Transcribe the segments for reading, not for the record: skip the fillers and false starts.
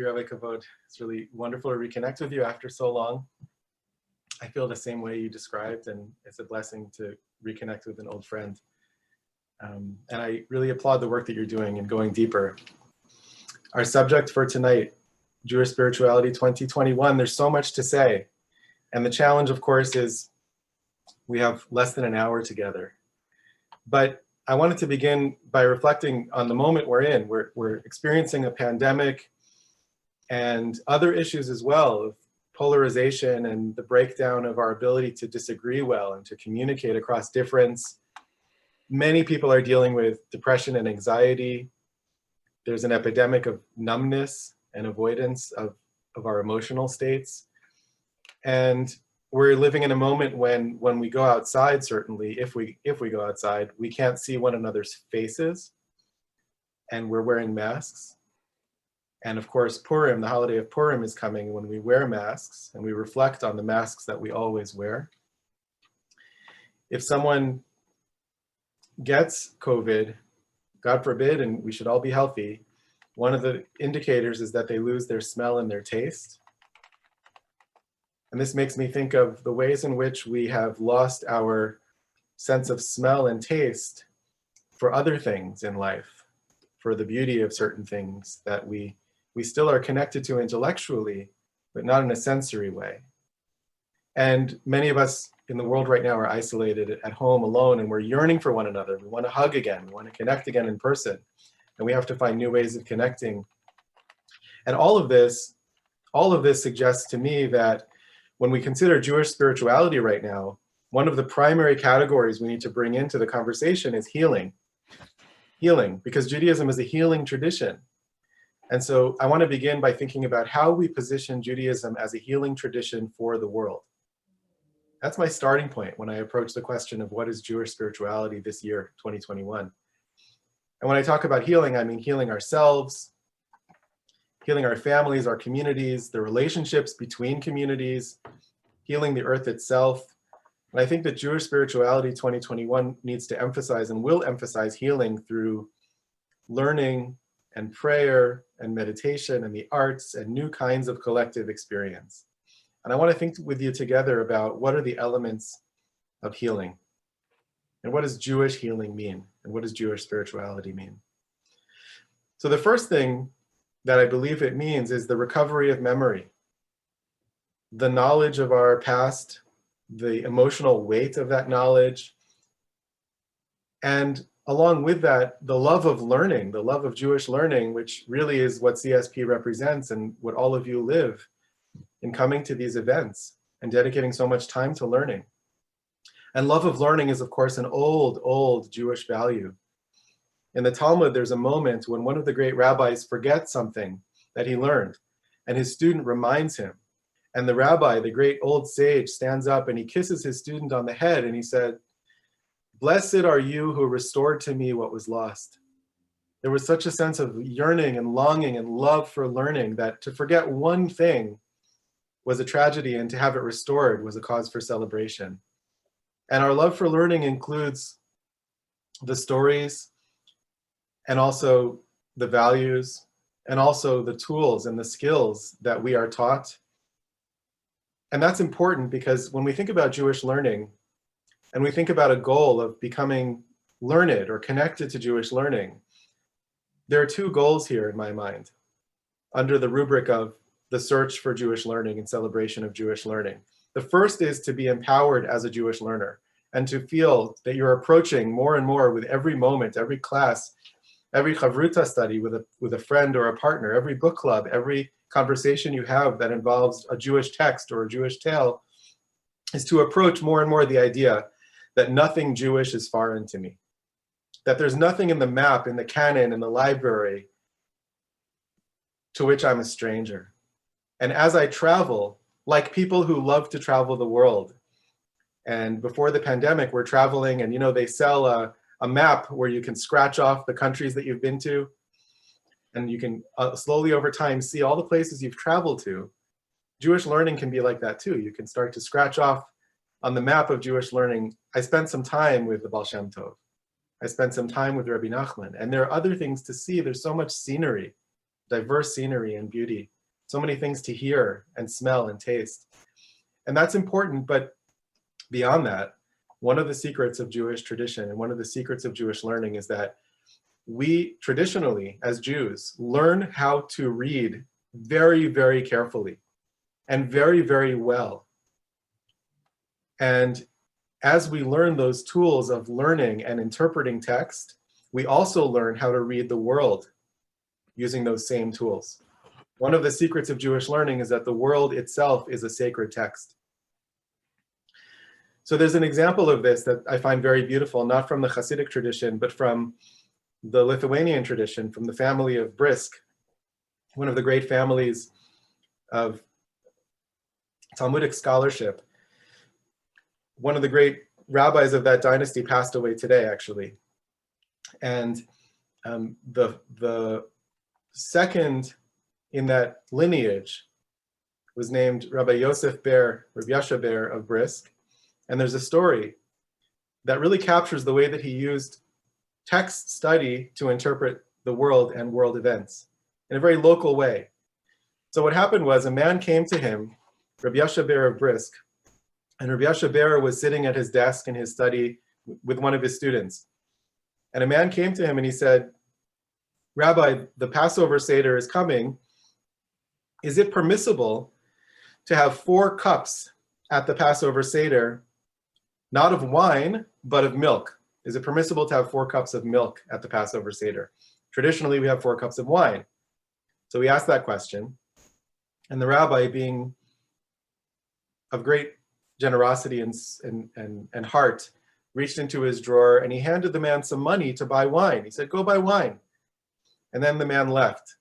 Rabbi Kavod. It's really wonderful to reconnect with you after so long. I feel the same way you described, and it's a blessing to reconnect with an old friend. And I really applaud the work that you're doing and going deeper. Our subject for tonight, Jewish Spirituality 2021, there's so much to say. And the challenge, of course, is we have less than an hour together. But I wanted to begin by reflecting on the moment we're in. We're experiencing a pandemic and other issues as well, of polarization and the breakdown of our ability to disagree well and to communicate across difference. Many people are dealing with depression and anxiety. There's an epidemic of numbness and avoidance of our emotional states. And we're living in a moment when we go outside, certainly, if we go outside, we can't see one another's faces, and we're wearing masks. And of course, Purim, the holiday of Purim, is coming when we wear masks and we reflect on the masks that we always wear. If someone gets COVID, God forbid, and we should all be healthy, one of the indicators is that they lose their smell and their taste. And this makes me think of the ways in which we have lost our sense of smell and taste for other things in life, for the beauty of certain things that we still are connected to intellectually, but not in a sensory way. And many of us in the world right now are isolated at home alone, and we're yearning for one another. We want to hug again, we want to connect again in person, and we have to find new ways of connecting. And all of this suggests to me that when we consider Jewish spirituality right now, one of the primary categories we need to bring into the conversation is healing. Healing, because Judaism is a healing tradition. And so I want to begin by thinking about how we position Judaism as a healing tradition for the world. That's my starting point when I approach the question of what is Jewish spirituality this year, 2021. And when I talk about healing, I mean healing ourselves, healing our families, our communities, the relationships between communities, healing the earth itself. And I think that Jewish spirituality 2021 needs to emphasize and will emphasize healing through learning and prayer and meditation and the arts and new kinds of collective experience. And I want to think with you together about what are the elements of healing, and what does Jewish healing mean, and what does Jewish spirituality mean? So the first thing that I believe it means is the recovery of memory, the knowledge of our past, the emotional weight of that knowledge, and along with that, the love of learning, the love of Jewish learning, which really is what CSP represents and what all of you live in coming to these events and dedicating so much time to learning. And love of learning is, of course, an old Jewish value. In the Talmud, there's a moment when one of the great rabbis forgets something that he learned, and his student reminds him. And the rabbi, the great old sage, stands up and he kisses his student on the head and he said, "Blessed are you who restored to me what was lost." There was such a sense of yearning and longing and love for learning that to forget one thing was a tragedy, and to have it restored was a cause for celebration. And our love for learning includes the stories, and also the values, and also the tools and the skills that we are taught. And that's important because when we think about Jewish learning, and we think about a goal of becoming learned or connected to Jewish learning, there are two goals here in my mind, under the rubric of the search for Jewish learning and celebration of Jewish learning. The first is to be empowered as a Jewish learner, and to feel that you're approaching more and more with every moment, every class, every chavruta study with a friend or a partner, every book club, every conversation you have that involves a Jewish text or a Jewish tale, is to approach more and more the idea that nothing Jewish is foreign to me, that there's nothing in the map, in the canon, in the library, to which I'm a stranger. And as I travel, like people who love to travel the world, and before the pandemic, we're traveling, and they sell a map where you can scratch off the countries that you've been to, and you can slowly over time see all the places you've traveled to. Jewish learning can be like that too. You can start to scratch off on the map of Jewish learning. I spent some time with the Baal Shem Tov. I spent some time with Rabbi Nachman, and there are other things to see. There's so much scenery. diverse scenery and beauty, so many things to hear and smell and taste. And that's important, but beyond that, one of the secrets of Jewish tradition and one of the secrets of Jewish learning is that we traditionally, as Jews, learn how to read very, very carefully and very, very well. And as we learn those tools of learning and interpreting text, we also learn how to read the world using those same tools. One of the secrets of Jewish learning is that the world itself is a sacred text. So there's an example of this that I find very beautiful, not from the Hasidic tradition, but from the Lithuanian tradition, from the family of Brisk, one of the great families of Talmudic scholarship. One of the great rabbis of that dynasty passed away today, actually. And the second in that lineage was named Rabbi Yosef Ber, Rabbi Yasha Ber of Brisk. And there's a story that really captures the way that he used text study to interpret the world and world events in a very local way. So what happened was a man came to him, Rabbi Yasha Ber of Brisk, and Rabbi Yasha Ber was sitting at his desk in his study with one of his students. And a man came to him and he said, Rabbi, the Passover Seder is coming. Is it permissible to have 4 cups at the Passover Seder, not of wine, but of milk? Is it permissible to have 4 cups of milk at the Passover Seder? Traditionally, we have 4 cups of wine. So we asked that question. And the rabbi, being of great generosity and heart, reached into his drawer and he handed the man some money to buy wine. He said, go buy wine. And then the man left.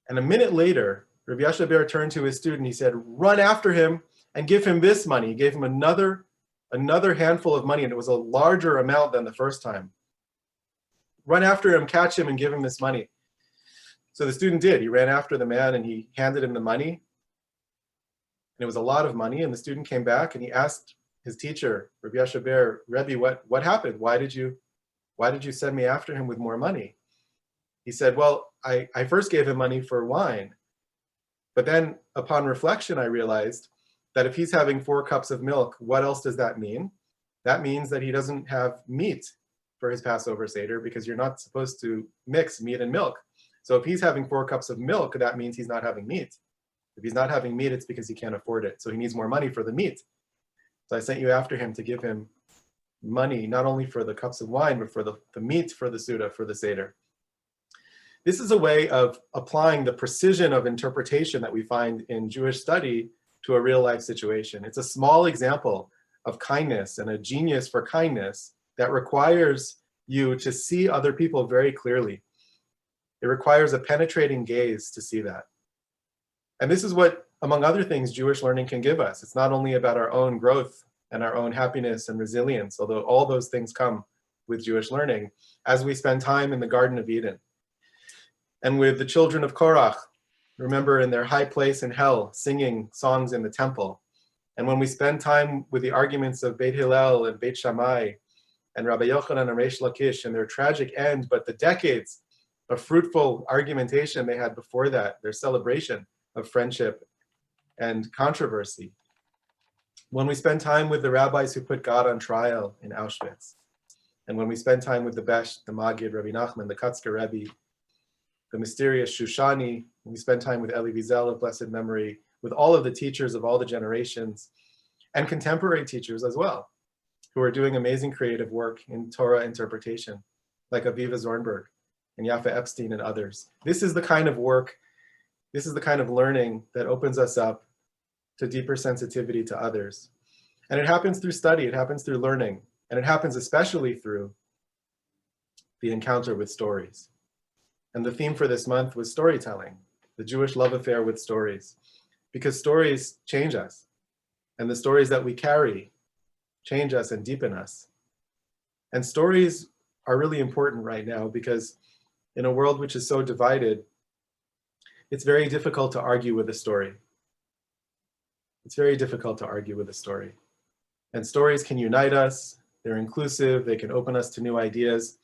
And a minute later, Rabbi Yasha Ber turned to his student. He said, run after him and give him this money. He gave him another handful of money, and it was a larger amount than the first time. Run after him, catch him, and give him this money. So the student did. He ran after the man and he handed him the money. And it was a lot of money. And the student came back and he asked his teacher, Rabbi Yasha Ber, Rebbe, what happened? Why did you send me after him with more money? He said, well, I first gave him money for wine. But then upon reflection, I realized that if he's having 4 cups of milk, what else does that mean? That means that he doesn't have meat for his Passover Seder, because you're not supposed to mix meat and milk. So if he's having 4 cups of milk, that means he's not having meat. If he's not having meat, it's because he can't afford it. So he needs more money for the meat. So I sent you after him to give him money, not only for the cups of wine, but for the meat for the Suda, for the Seder. This is a way of applying the precision of interpretation that we find in Jewish study to a real life situation. It's a small example of kindness and a genius for kindness that requires you to see other people very clearly. It requires a penetrating gaze to see that. And this is what, among other things, Jewish learning can give us. It's not only about our own growth and our own happiness and resilience, although all those things come with Jewish learning, as we spend time in the Garden of Eden. And with the children of Korach, remember, in their high place in hell, singing songs in the temple. And when we spend time with the arguments of Beit Hillel and Beit Shammai and Rabbi Yochanan and Reish Lakish and their tragic end, but the decades of fruitful argumentation they had before that, their celebration of friendship and controversy. When we spend time with the rabbis who put God on trial in Auschwitz, and when we spend time with the Besh, the Magid, Rabbi Nachman, the Kutzker Rebbe, the mysterious Shushani, when we spend time with Elie Wiesel of blessed memory, with all of the teachers of all the generations, and contemporary teachers as well, who are doing amazing creative work in Torah interpretation, like Aviva Zornberg and Yafa Epstein and others. This is the kind of work, this is the kind of learning that opens us up to deeper sensitivity to others. And it happens through study, it happens through learning, and it happens especially through the encounter with stories. And the theme for this month was storytelling, the Jewish love affair with stories, because stories change us, and the stories that we carry change us and deepen us. And stories are really important right now because in a world which is so divided, it's very difficult to argue with a story. It's very difficult to argue with a story. And stories can unite us, they're inclusive, they can open us to new ideas.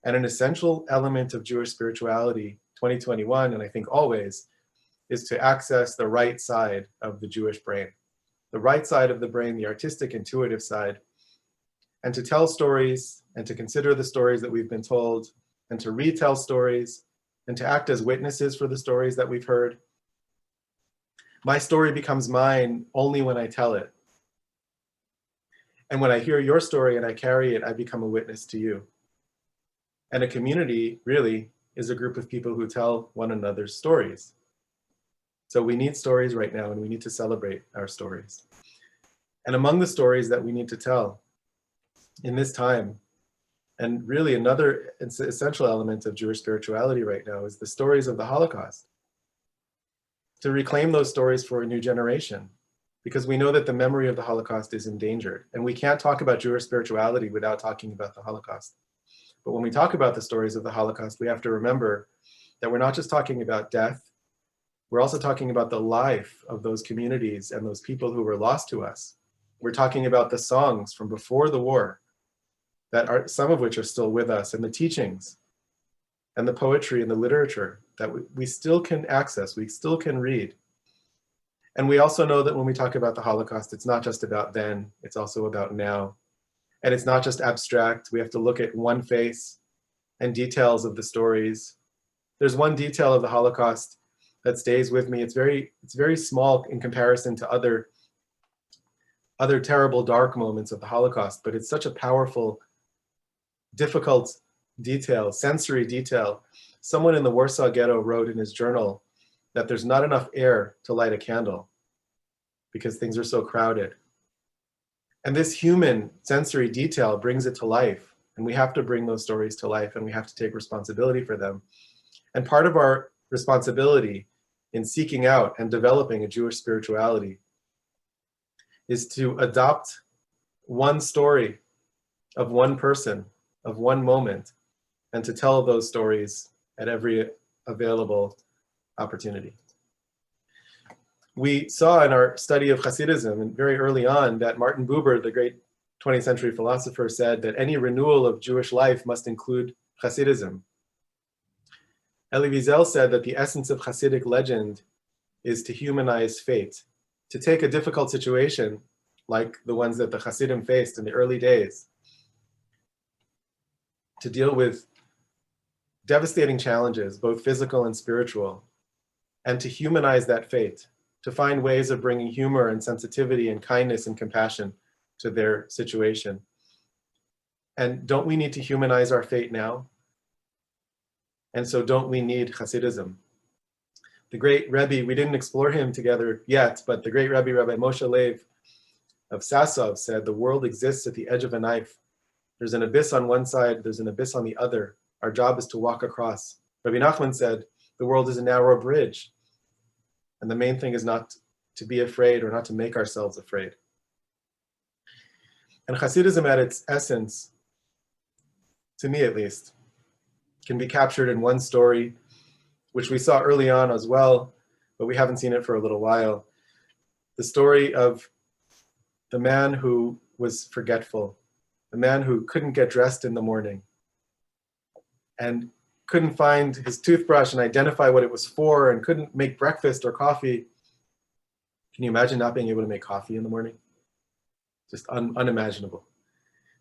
And an essential element of Jewish spirituality, 2021, and I think always, is to access the right side of the Jewish brain. The right side of the brain, the artistic, intuitive side, and to tell stories and to consider the stories that we've been told and to retell stories and to act as witnesses for the stories that we've heard. My story becomes mine only when I tell it. And when I hear your story and I carry it, I become a witness to you. And a community really is a group of people who tell one another's stories. So we need stories right now, and we need to celebrate our stories. And among the stories that we need to tell in this time, and really another essential element of Jewish spirituality right now, is the stories of the Holocaust. To reclaim those stories for a new generation, because we know that the memory of the Holocaust is endangered. And we can't talk about Jewish spirituality without talking about the Holocaust. But when we talk about the stories of the Holocaust, we have to remember that we're not just talking about death, we're also talking about the life of those communities and those people who were lost to us. We're talking about the songs from before the war, that are, some of which are still with us, and the teachings, and the poetry and the literature that we still can access, we still can read. And we also know that when we talk about the Holocaust, it's not just about then, it's also about now. And it's not just abstract. We have to look at one face and details of the stories. There's one detail of the Holocaust that stays with me. It's very small in comparison to other terrible dark moments of the Holocaust, but it's such a powerful, difficult detail, sensory detail. Someone in the Warsaw Ghetto wrote in his journal that there's not enough air to light a candle because things are so crowded. And this human sensory detail brings it to life. And we have to bring those stories to life, and we have to take responsibility for them. And part of our responsibility in seeking out and developing a Jewish spirituality is to adopt one story of one person, of one moment, and to tell those stories at every available opportunity. We saw in our study of Hasidism, and very early on, that Martin Buber, the great 20th century philosopher, said that any renewal of Jewish life must include Hasidism. Elie Wiesel said that the essence of Hasidic legend is to humanize fate, to take a difficult situation like the ones that the Hasidim faced in the early days, to deal with devastating challenges, both physical and spiritual, and to humanize that fate, to find ways of bringing humor and sensitivity and kindness and compassion to their situation. And don't we need to humanize our fate now? And so don't we need Hasidism? The great Rebbe, we didn't explore him together yet, but the great Rebbe, Rabbi Moshe Lev of Sassov, said the world exists at the edge of a knife. There's an abyss on one side, there's an abyss on the other. Our job is to walk across. Rabbi Nachman said the world is a narrow bridge. And the main thing is not to be afraid or not to make ourselves afraid. And Hasidism at its essence, to me at least, can be captured in one story, which we saw early on as well, but we haven't seen it for a little while. The story of the man who was forgetful, the man who couldn't get dressed in the morning and couldn't find his toothbrush and identify what it was for and couldn't make breakfast or coffee. Can you imagine not being able to make coffee in the morning? Just unimaginable.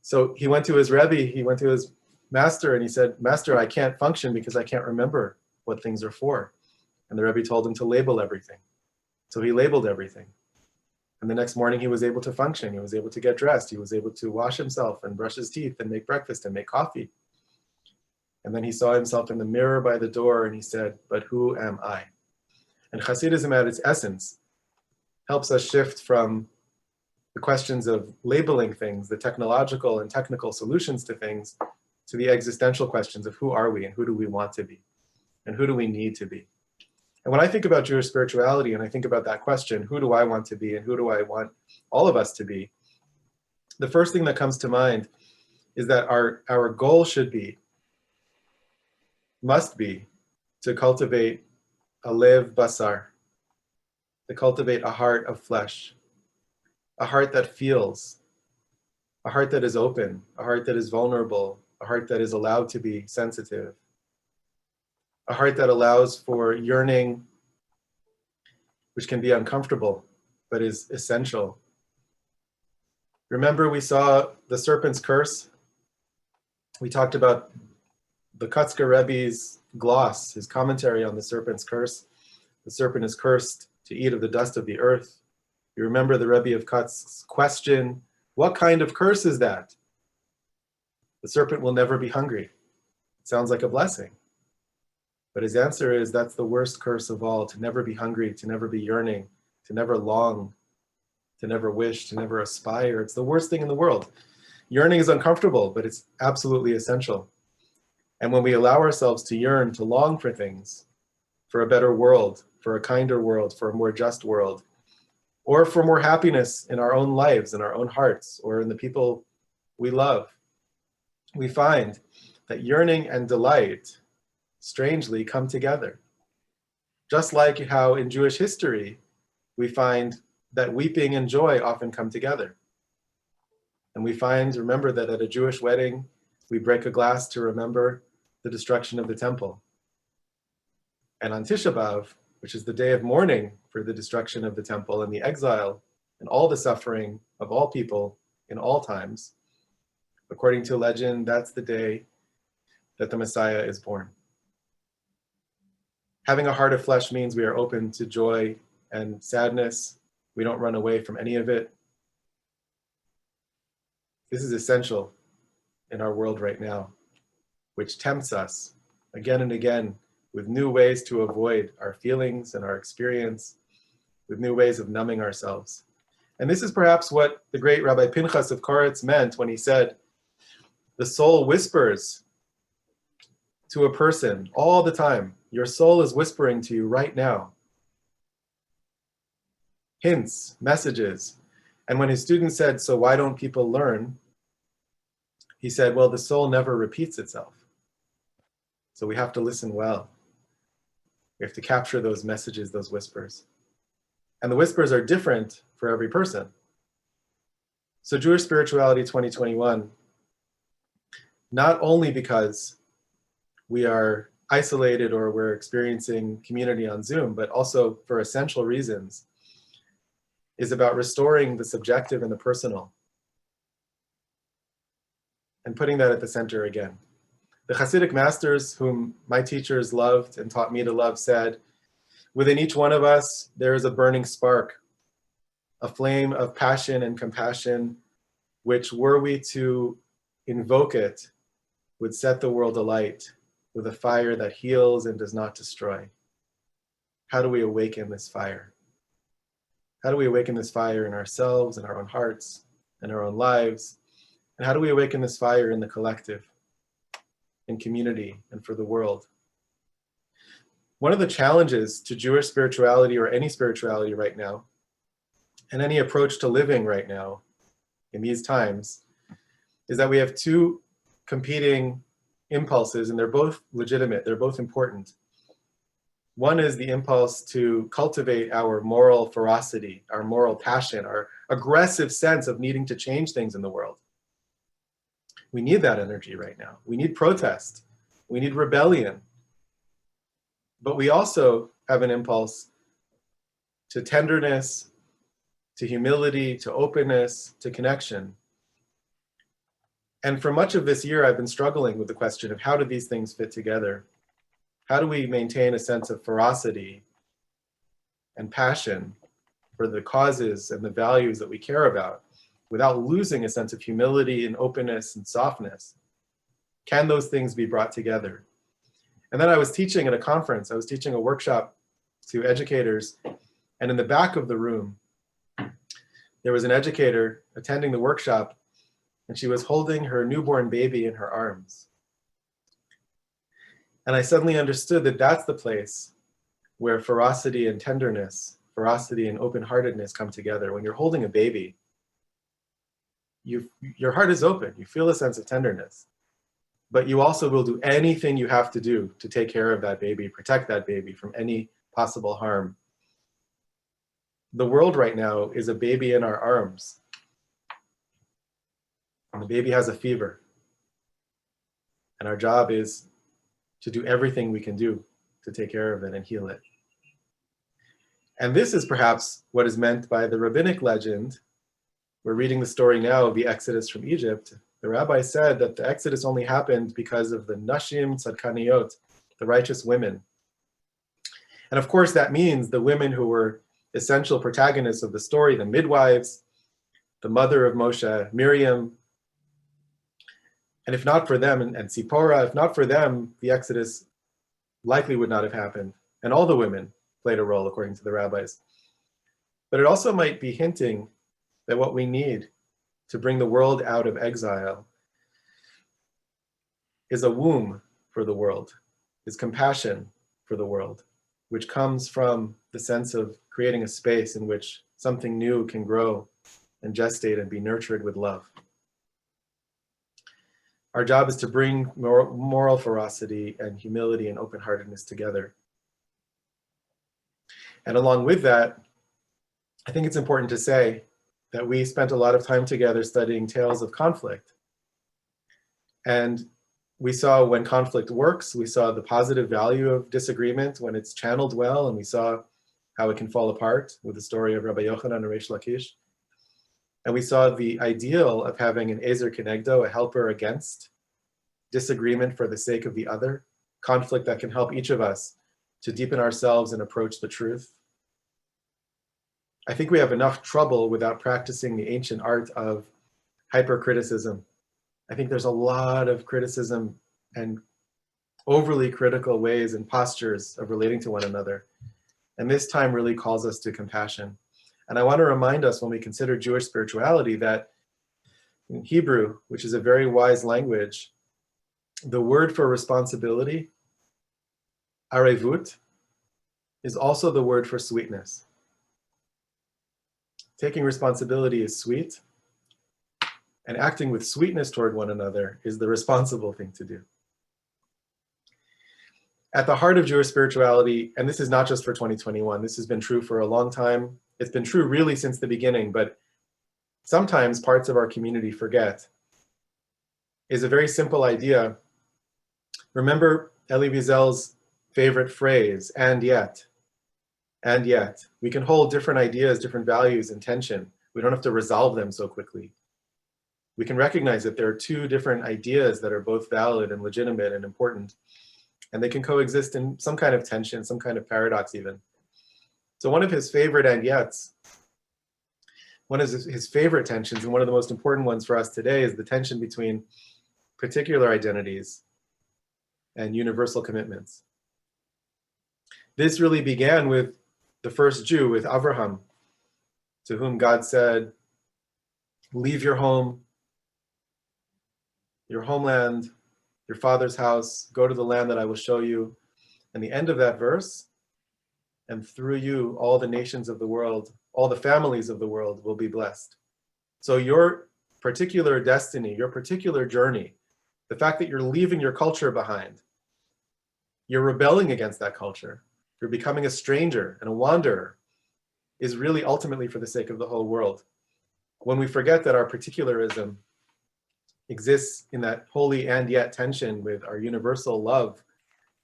So he went to his Rebbe, he went to his master, and he said, "Master, I can't function because I can't remember what things are for." And the Rebbe told him to label everything. So he labeled everything. And the next morning he was able to function. He was able to get dressed. He was able to wash himself and brush his teeth and make breakfast and make coffee. And then he saw himself in the mirror by the door and he said, "But who am I?" And Hasidism at its essence helps us shift from the questions of labeling things, the technological and technical solutions to things, to the existential questions of who are we and who do we want to be and who do we need to be. And when I think about Jewish spirituality and I think about that question, who do I want to be and who do I want all of us to be, the first thing that comes to mind is that our goal should be, must be, to cultivate a lev basar, to cultivate a heart of flesh, a heart that feels, a heart that is open, a heart that is vulnerable, a heart that is allowed to be sensitive, a heart that allows for yearning, which can be uncomfortable, but is essential. Remember, we saw the serpent's curse. We talked about the Kotzker Rebbe's gloss, his commentary on the serpent's curse. The serpent is cursed to eat of the dust of the earth. You remember the Rebbe of Kotz's question, what kind of curse is that? The serpent will never be hungry. It sounds like a blessing. But his answer is that's the worst curse of all, to never be hungry, to never be yearning, to never long, to never wish, to never aspire. It's the worst thing in the world. Yearning is uncomfortable, but it's absolutely essential. And when we allow ourselves to yearn, to long for things, for a better world, for a kinder world, for a more just world, or for more happiness in our own lives, in our own hearts, or in the people we love, we find that yearning and delight strangely come together. Just like how in Jewish history, we find that weeping and joy often come together. And we remember that at a Jewish wedding, we break a glass to remember the destruction of the temple. And on Tisha B'Av, which is the day of mourning for the destruction of the temple and the exile and all the suffering of all people in all times, according to legend, that's the day that the Messiah is born. Having a heart of flesh means we are open to joy and sadness. We don't run away from any of it. This is essential in our world right now, which tempts us again and again with new ways to avoid our feelings and our experience, with new ways of numbing ourselves. And this is perhaps what the great Rabbi Pinchas of Koretz meant when he said, the soul whispers to a person all the time. Your soul is whispering to you right now. Hints, messages. And when his student said, so why don't people learn? He said, well, the soul never repeats itself. So we have to listen well. We have to capture those messages, those whispers. And the whispers are different for every person. So Jewish Spirituality 2021, not only because we are isolated or we're experiencing community on Zoom, but also for essential reasons, is about restoring the subjective and the personal and putting that at the center again. The Hasidic masters, whom my teachers loved and taught me to love, said, within each one of us, there is a burning spark, a flame of passion and compassion, which were we to invoke it, would set the world alight with a fire that heals and does not destroy. How do we awaken this fire? How do we awaken this fire in ourselves, in our own hearts, in our own lives? And how do we awaken this fire in the collective, in community, and for the world? One of the challenges to Jewish spirituality or any spirituality right now, and any approach to living right now in these times, is that we have two competing impulses, and they're both legitimate, they're both important. One is the impulse to cultivate our moral ferocity, our moral passion, our aggressive sense of needing to change things in the world. We need that energy right now. We need protest. We need rebellion. But we also have an impulse to tenderness, to humility, to openness, to connection. And for much of this year, I've been struggling with the question of how do these things fit together? How do we maintain a sense of ferocity and passion for the causes and the values that we care about without losing a sense of humility and openness and softness? Can those things be brought together? And then I was teaching at a conference. I was teaching a workshop to educators. And in the back of the room, there was an educator attending the workshop, and she was holding her newborn baby in her arms. And I suddenly understood that that's the place where ferocity and tenderness, ferocity and open-heartedness come together. When you're holding a baby, your heart is open. You feel a sense of tenderness. But you also will do anything you have to do to take care of that baby, protect that baby from any possible harm. The world right now is a baby in our arms. And the baby has a fever. And our job is to do everything we can do to take care of it and heal it. And this is perhaps what is meant by the rabbinic legend. We're reading the story now of the Exodus from Egypt. The rabbi said that the Exodus only happened because of the Nashim Tzadkaniyot, the righteous women. And of course, that means the women who were essential protagonists of the story, the midwives, the mother of Moshe, Miriam. And if not for them, and Tzipporah, if not for them, the Exodus likely would not have happened. And all the women played a role, according to the rabbis. But it also might be hinting that what we need to bring the world out of exile is a womb for the world, is compassion for the world, which comes from the sense of creating a space in which something new can grow and gestate and be nurtured with love. Our job is to bring moral ferocity and humility and open-heartedness together. And along with that, I think it's important to say that we spent a lot of time together studying tales of conflict. And we saw when conflict works, we saw the positive value of disagreement when it's channeled well, and we saw how it can fall apart with the story of Rabbi Yochanan and Reish Lakish. And we saw the ideal of having an Ezer Kenegdo, a helper against disagreement for the sake of the other, conflict that can help each of us to deepen ourselves and approach the truth. I think we have enough trouble without practicing the ancient art of hypercriticism. I think there's a lot of criticism and overly critical ways and postures of relating to one another. And this time really calls us to compassion. And I want to remind us when we consider Jewish spirituality that in Hebrew, which is a very wise language, the word for responsibility, arevut, is also the word for sweetness. Taking responsibility is sweet, and acting with sweetness toward one another is the responsible thing to do. At the heart of Jewish spirituality, and this is not just for 2021, this has been true for a long time. It's been true really since the beginning, but sometimes parts of our community forget, is a very simple idea. Remember Elie Wiesel's favorite phrase, and yet. And yet. We can hold different ideas, different values in tension. We don't have to resolve them so quickly. We can recognize that there are two different ideas that are both valid and legitimate and important, and they can coexist in some kind of tension, some kind of paradox even. So one of his favorite and yets, one of his favorite tensions, and one of the most important ones for us today, is the tension between particular identities and universal commitments. This really began with the first Jew, with Avraham, to whom God said, leave your home, your homeland, your father's house, go to the land that I will show you. And the end of that verse, and through you, all the nations of the world, all the families of the world will be blessed. So your particular destiny, your particular journey, the fact that you're leaving your culture behind, you're rebelling against that culture, you're becoming a stranger and a wanderer, is really ultimately for the sake of the whole world. When we forget that our particularism exists in that holy and yet tension with our universal love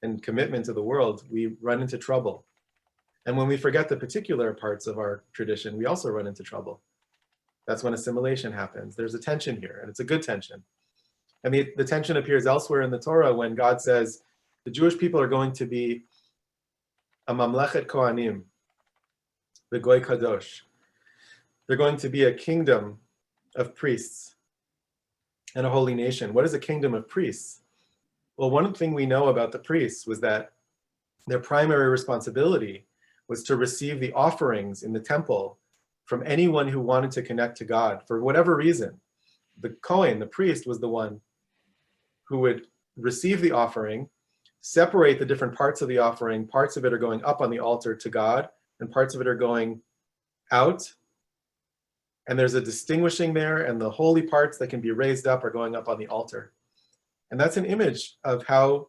and commitment to the world, we run into trouble. And when we forget the particular parts of our tradition, we also run into trouble. That's when assimilation happens. There's a tension here, and it's a good tension. And the tension appears elsewhere in the Torah when God says, the Jewish people are going to be a mamlechet kohanim, the goy kadosh. They're going to be a kingdom of priests and a holy nation. What is a kingdom of priests? Well, one thing we know about the priests was that their primary responsibility was to receive the offerings in the temple from anyone who wanted to connect to God for whatever reason. The Kohen, the priest, was the one who would receive the offering, separate the different parts of the offering. Parts of it are going up on the altar to God, and parts of it are going out. And there's a distinguishing there, and the holy parts that can be raised up are going up on the altar. And that's an image of how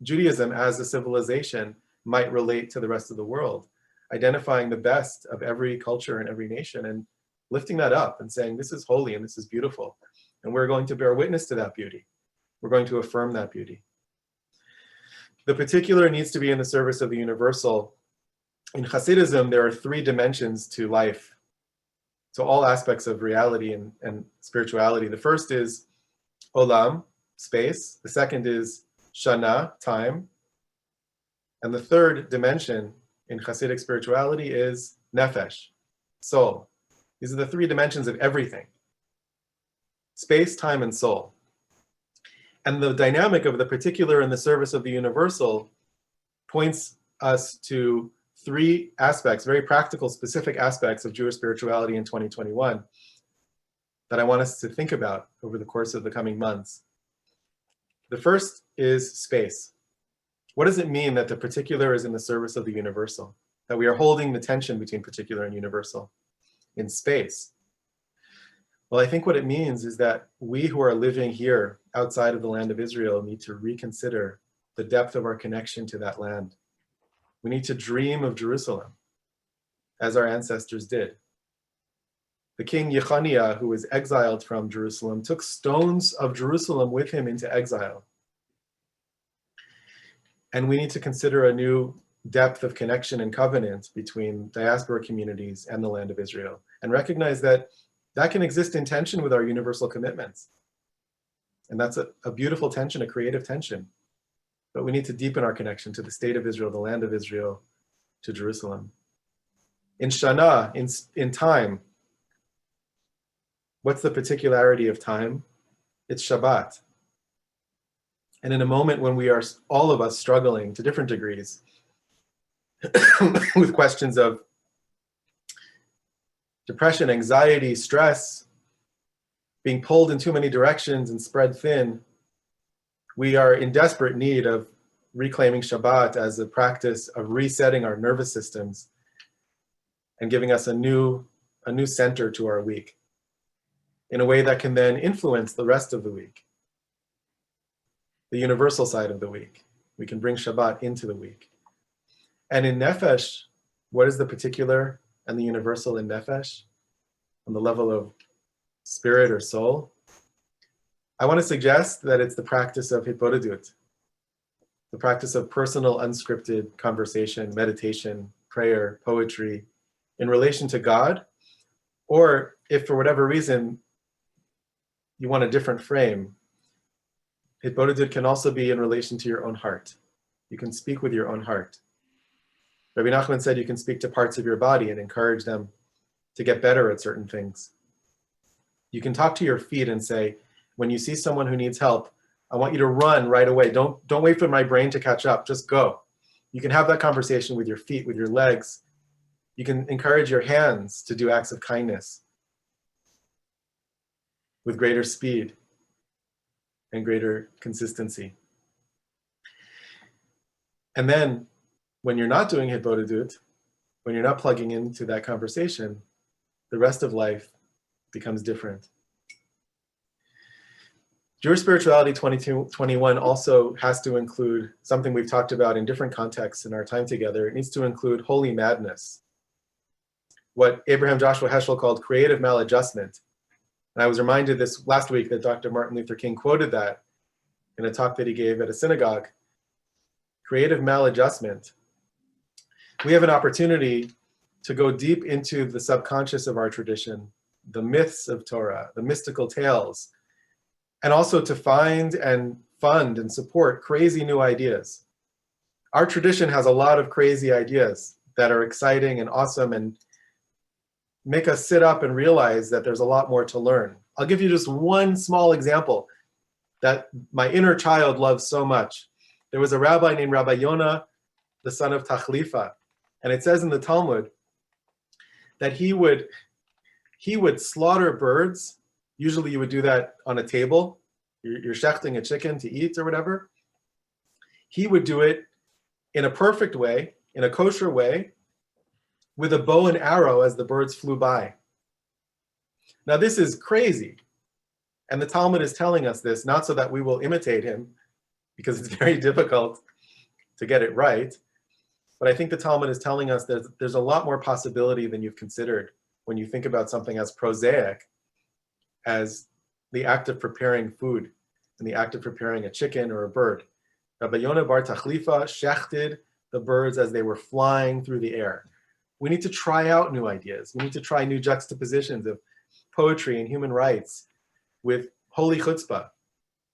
Judaism as a civilization might relate to the rest of the world, identifying the best of every culture and every nation and lifting that up and saying, this is holy and this is beautiful. And we're going to bear witness to that beauty. We're going to affirm that beauty. The particular needs to be in the service of the universal. In Hasidism, there are three dimensions to life, to all aspects of reality and spirituality. The first is olam, space. The second is shana, time. And the third dimension in Hasidic spirituality is nefesh, soul. These are the three dimensions of everything: space, time, and soul. And the dynamic of the particular in the service of the universal points us to three aspects, very practical, specific aspects of Jewish spirituality in 2021 that I want us to think about over the course of the coming months. The first is space. What does it mean that the particular is in the service of the universal? That we are holding the tension between particular and universal in space? Well, I think what it means is that we who are living here outside of the land of Israel need to reconsider the depth of our connection to that land. We need to dream of Jerusalem, as our ancestors did. The king Yechaniah, who was exiled from Jerusalem, took stones of Jerusalem with him into exile. And we need to consider a new depth of connection and covenant between diaspora communities and the land of Israel, and recognize that that can exist in tension with our universal commitments. And that's a beautiful tension, a creative tension. But we need to deepen our connection to the state of Israel, the land of Israel, to Jerusalem. In Shana, in time, what's the particularity of time? It's Shabbat. And in a moment when we are, all of us, struggling to different degrees with questions of depression, anxiety, stress, being pulled in too many directions and spread thin, we are in desperate need of reclaiming Shabbat as a practice of resetting our nervous systems and giving us a new center to our week in a way that can then influence the rest of the week, the universal side of the week. We can bring Shabbat into the week. And in Nefesh, what is the particular and the universal in Nefesh on the level of spirit or soul? I want to suggest that it's the practice of hitbodedut, the practice of personal, unscripted conversation, meditation, prayer, poetry in relation to God, or if for whatever reason you want a different frame, hitbodedut can also be in relation to your own heart. You can speak with your own heart. Rabbi Nachman said you can speak to parts of your body and encourage them to get better at certain things. You can talk to your feet and say, when you see someone who needs help, I want you to run right away. Don't wait for my brain to catch up, just go. You can have that conversation with your feet, with your legs. You can encourage your hands to do acts of kindness with greater speed and greater consistency. And then when you're not doing hitbodedut, when you're not plugging into that conversation, the rest of life becomes different. Jewish spirituality 2021 also has to include something we've talked about in different contexts in our time together. It needs to include holy madness, what Abraham Joshua Heschel called creative maladjustment. And I was reminded this last week that Dr. Martin Luther King quoted that in a talk that he gave at a synagogue. Creative maladjustment. We have an opportunity to go deep into the subconscious of our tradition, the myths of Torah, the mystical tales, and also to find and fund and support crazy new ideas. Our tradition has a lot of crazy ideas that are exciting and awesome and make us sit up and realize that there's a lot more to learn. I'll give you just one small example that my inner child loves so much. There was a rabbi named Rabbi Yonah, the son of Tachlifa, and it says in the Talmud that he would slaughter birds. Usually you would do that on a table. You're shechting a chicken to eat or whatever. He would do it in a perfect way, in a kosher way, with a bow and arrow as the birds flew by. Now this is crazy. And the Talmud is telling us this, not so that we will imitate him, because it's very difficult to get it right. But I think the Talmud is telling us that there's a lot more possibility than you've considered when you think about something as prosaic as the act of preparing food in the act of preparing a chicken or a bird. Rabbi Yonah bar Tachlifa shechted the birds as they were flying through the air. We need to try out new ideas. We need to try new juxtapositions of poetry and human rights with holy chutzpah,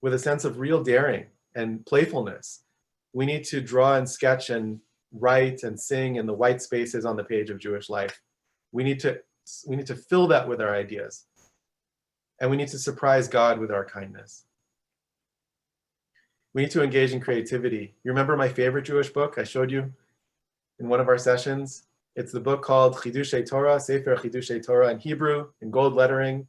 with a sense of real daring and playfulness. We need to draw and sketch and write and sing in the white spaces on the page of Jewish life. We need to fill that with our ideas. And we need to surprise God with our kindness. We need to engage in creativity. You remember my favorite Jewish book I showed you in one of our sessions? It's the book called Chidushei Torah, Sefer Chidushei Torah in Hebrew, in gold lettering.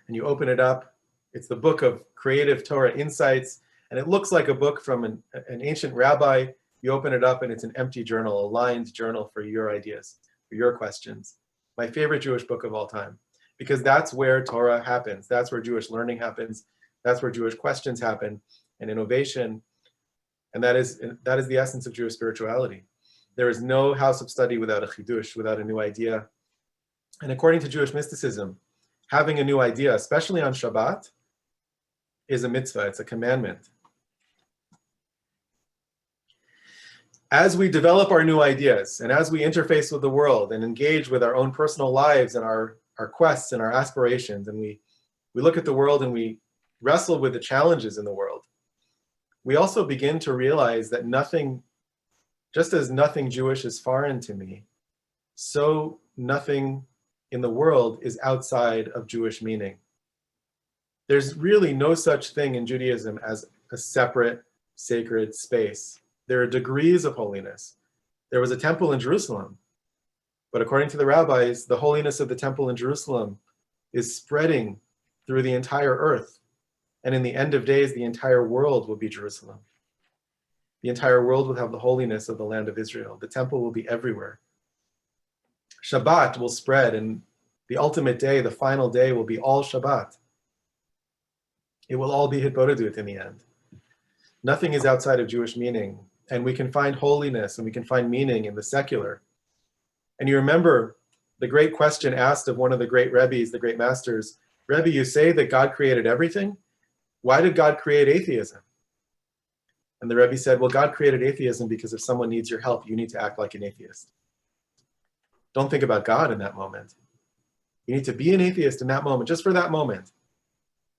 And you open it up. It's the book of creative Torah insights. And it looks like a book from an ancient rabbi. You open it up and it's an empty journal, a lined journal for your ideas, for your questions. My favorite Jewish book of all time. Because that's where Torah happens. That's where Jewish learning happens. That's where Jewish questions happen and innovation. And that is the essence of Jewish spirituality. There is no house of study without a chidush, without a new idea. And according to Jewish mysticism, having a new idea, especially on Shabbat, is a mitzvah, it's a commandment. As we develop our new ideas and as we interface with the world and engage with our own personal lives and our quests and our aspirations, and we look at the world and we wrestle with the challenges in the world, we also begin to realize that nothing, just as nothing Jewish is foreign to me, so nothing in the world is outside of Jewish meaning. There's really no such thing in Judaism as a separate sacred space. There are degrees of holiness. There was a temple in Jerusalem, but according to the rabbis, the holiness of the temple in Jerusalem is spreading through the entire earth. And in the end of days, the entire world will be Jerusalem. The entire world will have the holiness of the land of Israel. The temple will be everywhere. Shabbat will spread, and the ultimate day, the final day, will be all Shabbat. It will all be Hitbodedut in the end. Nothing is outside of Jewish meaning, and we can find holiness and we can find meaning in the secular. And you remember the great question asked of one of the great Rebbes, the great masters, Rebbe, you say that God created everything? Why did God create atheism? And the Rebbe said, well, God created atheism because if someone needs your help, you need to act like an atheist. Don't think about God in that moment. You need to be an atheist in that moment, just for that moment.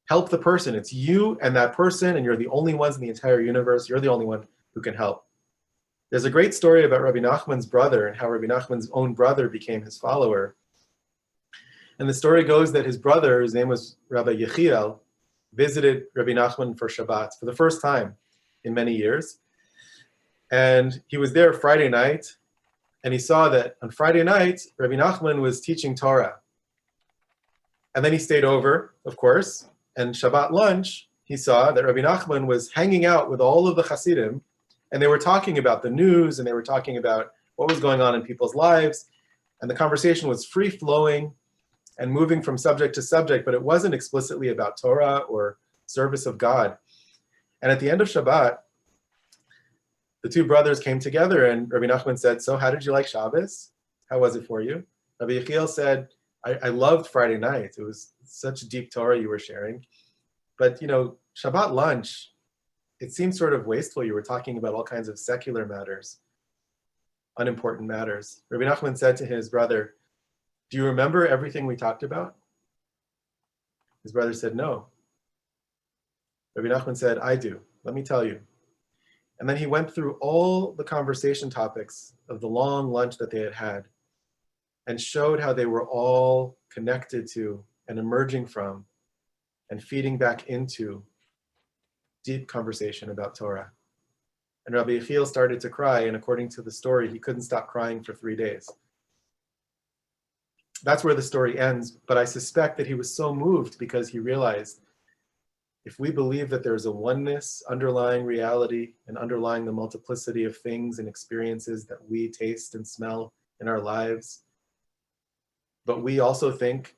Help the person. It's you and that person, and you're the only ones in the entire universe. You're the only one who can help. There's a great story about Rabbi Nachman's brother and how Rabbi Nachman's own brother became his follower. And the story goes that his brother, his name was Rabbi Yechiel, visited Rabbi Nachman for Shabbat for the first time in many years. And he was there Friday night, and he saw that on Friday night, Rabbi Nachman was teaching Torah. And then he stayed over, of course, and Shabbat lunch, he saw that Rabbi Nachman was hanging out with all of the Hasidim, and they were talking about the news, and they were talking about what was going on in people's lives, and the conversation was free-flowing and moving from subject to subject, but it wasn't explicitly about Torah or service of God. And at the end of Shabbat, the two brothers came together, and Rabbi Nachman said, so how did you like Shabbos? How was it for you? Rabbi Yechiel said, I loved Friday night. It was such deep Torah you were sharing. But, Shabbat lunch, it seemed sort of wasteful. You were talking about all kinds of secular matters, unimportant matters. Rabbi Nachman said to his brother, do you remember everything we talked about? His brother said, no. Rabbi Nachman said, I do. Let me tell you. And then he went through all the conversation topics of the long lunch that they had had and showed how they were all connected to and emerging from and feeding back into deep conversation about Torah. And Rabbi Yechiel started to cry, and according to the story, he couldn't stop crying for 3 days. That's where the story ends, but I suspect that he was so moved because he realized if we believe that there's a oneness underlying reality and underlying the multiplicity of things and experiences that we taste and smell in our lives, but we also think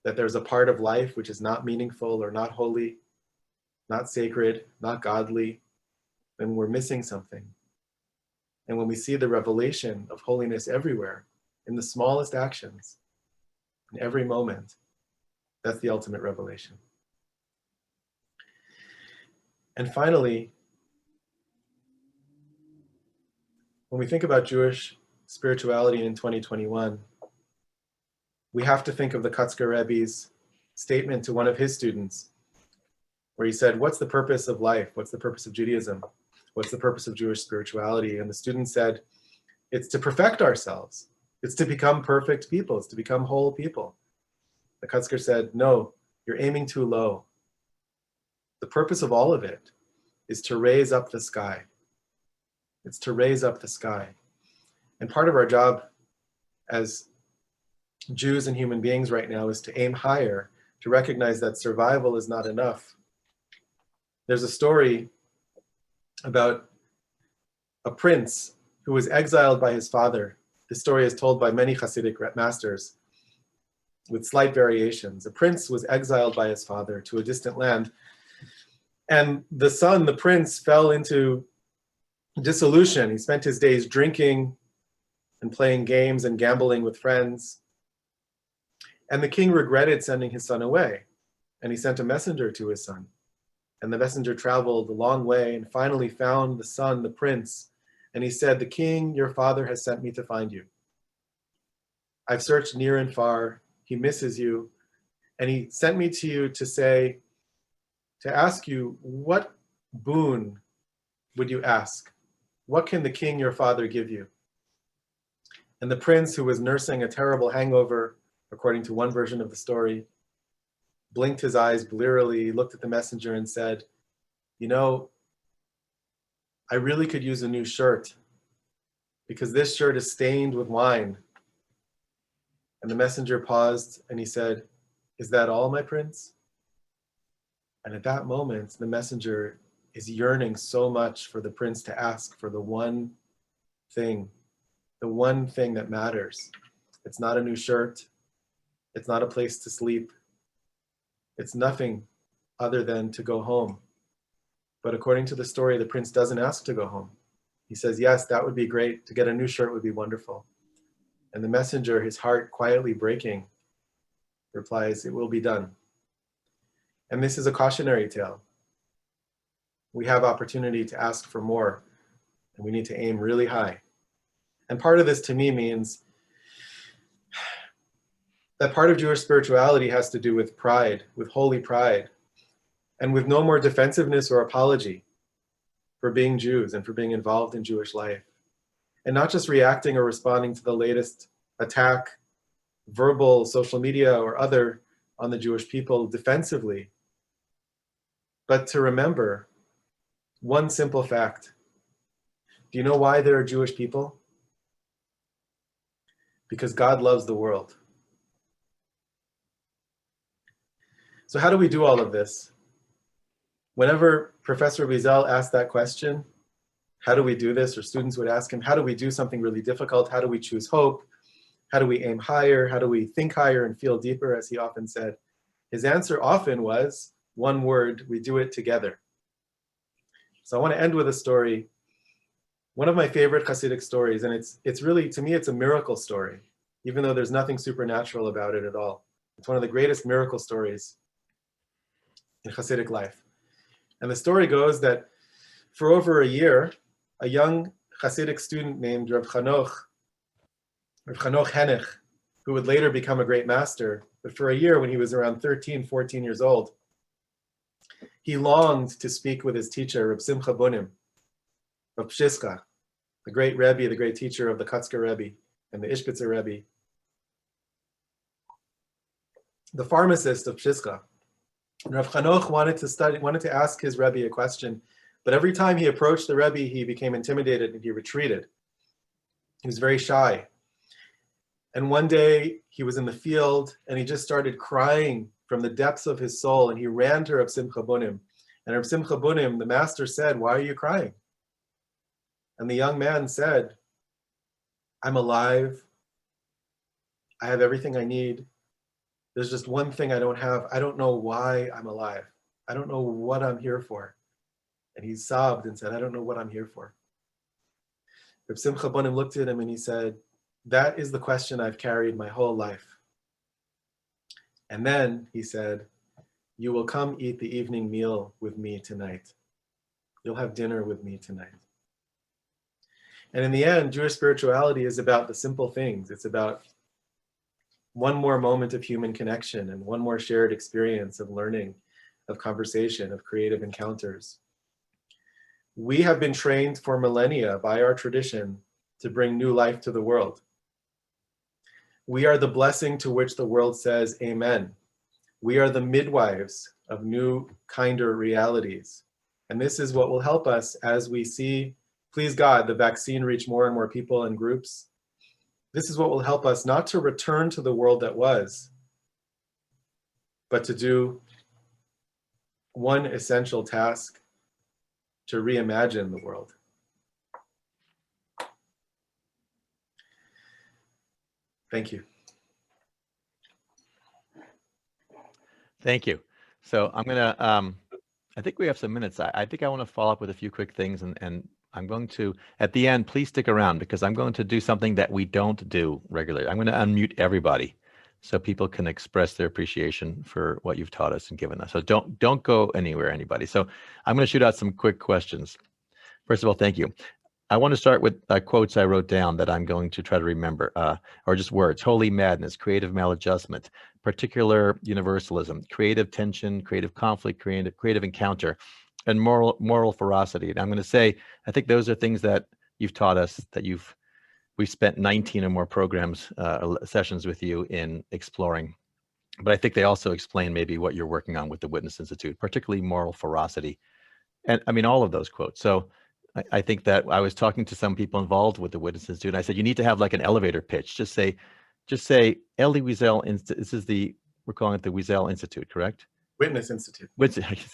that there's a part of life which is not meaningful or not holy, not sacred, not godly, then we're missing something. And when we see the revelation of holiness everywhere, in the smallest actions, in every moment, that's the ultimate revelation. And finally, when we think about Jewish spirituality in 2021, we have to think of the Kotzker Rebbe's statement to one of his students, where he said, "What's the purpose of life? What's the purpose of Judaism? What's the purpose of Jewish spirituality?" And the student said, "It's to perfect ourselves. It's to become perfect people. It's to become whole people." The Kotzker said, "No, you're aiming too low. The purpose of all of it is to raise up the sky. It's to raise up the sky." And part of our job as Jews and human beings right now is to aim higher, to recognize that survival is not enough. There's a story about a prince who was exiled by his father. This story is told by many Hasidic masters with slight variations. A prince was exiled by his father to a distant land, and the son, the prince, fell into dissolution. He spent his days drinking and playing games and gambling with friends. And the king regretted sending his son away, and he sent a messenger to his son. And the messenger traveled a long way and finally found the son, the prince, and he said, "The king, your father, has sent me to find you. I've searched near and far. He misses you, and he sent me to you to ask you, what boon would you ask? What can the king, your father, give you?" And the prince, who was nursing a terrible hangover, according to one version of the story, blinked his eyes blearily, looked at the messenger and said, "You know, I really could use a new shirt because this shirt is stained with wine." And the messenger paused and he said, "Is that all, my prince?" And at that moment, the messenger is yearning so much for the prince to ask for the one thing that matters. It's not a new shirt. It's not a place to sleep. It's nothing other than to go home. But according to the story, the prince doesn't ask to go home. He says, "Yes, that would be great. To get a new shirt would be wonderful." And the messenger, his heart quietly breaking, replies, "It will be done." And this is a cautionary tale. We have opportunity to ask for more, and we need to aim really high. And part of this to me means that part of Jewish spirituality has to do with pride, with holy pride, and with no more defensiveness or apology for being Jews and for being involved in Jewish life. And not just reacting or responding to the latest attack, verbal, social media, or other, on the Jewish people defensively, but to remember one simple fact. Do you know why there are Jewish people? Because God loves the world. So how do we do all of this? Whenever Professor Wiesel asked that question, how do we do this? Or students would ask him, how do we do something really difficult? How do we choose hope? How do we aim higher? How do we think higher and feel deeper, as he often said? His answer often was one word: we do it together. So I want to end with a story, one of my favorite Hasidic stories, and it's really, to me, it's a miracle story, even though there's nothing supernatural about it at all. It's one of the greatest miracle stories in Hasidic life. And the story goes that for over a year, a young Hasidic student named Rav Chanoch Henech, who would later become a great master, but for a year when he was around 13, 14 years old, he longed to speak with his teacher, Reb Simcha Bunim, of Pshiska, the great Rebbe, the great teacher of the Kotzker Rebbe and the Ishbitzer Rebbe, the pharmacist of Pshiska. Rav Chanoch wanted to ask his Rebbe a question, but every time he approached the Rebbe, he became intimidated and he retreated. He was very shy. And one day he was in the field and he just started crying from the depths of his soul, and he ran to Reb Simcha Bunim. And Reb Simcha Bunim, the master, said, "Why are you crying?" And the young man said, "I'm alive. I have everything I need. There's just one thing I don't have. I don't know why I'm alive. I don't know what I'm here for." And he sobbed and said, "I don't know what I'm here for." Reb Simcha Bunim looked at him and he said, "That is the question I've carried my whole life." And then he said, "You will come eat the evening meal with me tonight." You'll have dinner with me tonight. And in the end, Jewish spirituality is about the simple things. It's about one more moment of human connection and one more shared experience of learning, of conversation, of creative encounters. We have been trained for millennia by our tradition to bring new life to the world. We are the blessing to which the world says amen. We are the midwives of new, kinder realities. And this is what will help us as we see, please God, the vaccine reach more and more people and groups. This is what will help us not to return to the world that was, but to do one essential task: to reimagine the world. Thank you. Thank you. So I'm gonna, I think we have some minutes. I think I want to follow up with a few quick things, and I'm going to, at the end, please stick around because I'm going to do something that we don't do regularly. I'm going to unmute everybody so people can express their appreciation for what you've taught us and given us. So don't go anywhere, anybody. So I'm going to shoot out some quick questions. First of all, thank you. I want to start with quotes I wrote down that I'm going to try to remember, or just words: holy madness, creative maladjustment, particular universalism, creative tension, creative conflict, creative encounter, and moral ferocity. And I'm going to say, I think those are things that you've taught us, that we've spent 19 or more programs, sessions with you in exploring. But I think they also explain maybe what you're working on with the Witness Institute, particularly moral ferocity. And I mean, all of those quotes. So I think that I was talking to some people involved with the Witness Institute, and I said, you need to have like an elevator pitch. Just say Elie Wiesel, we're calling it the Wiesel Institute, correct? Witness Institute.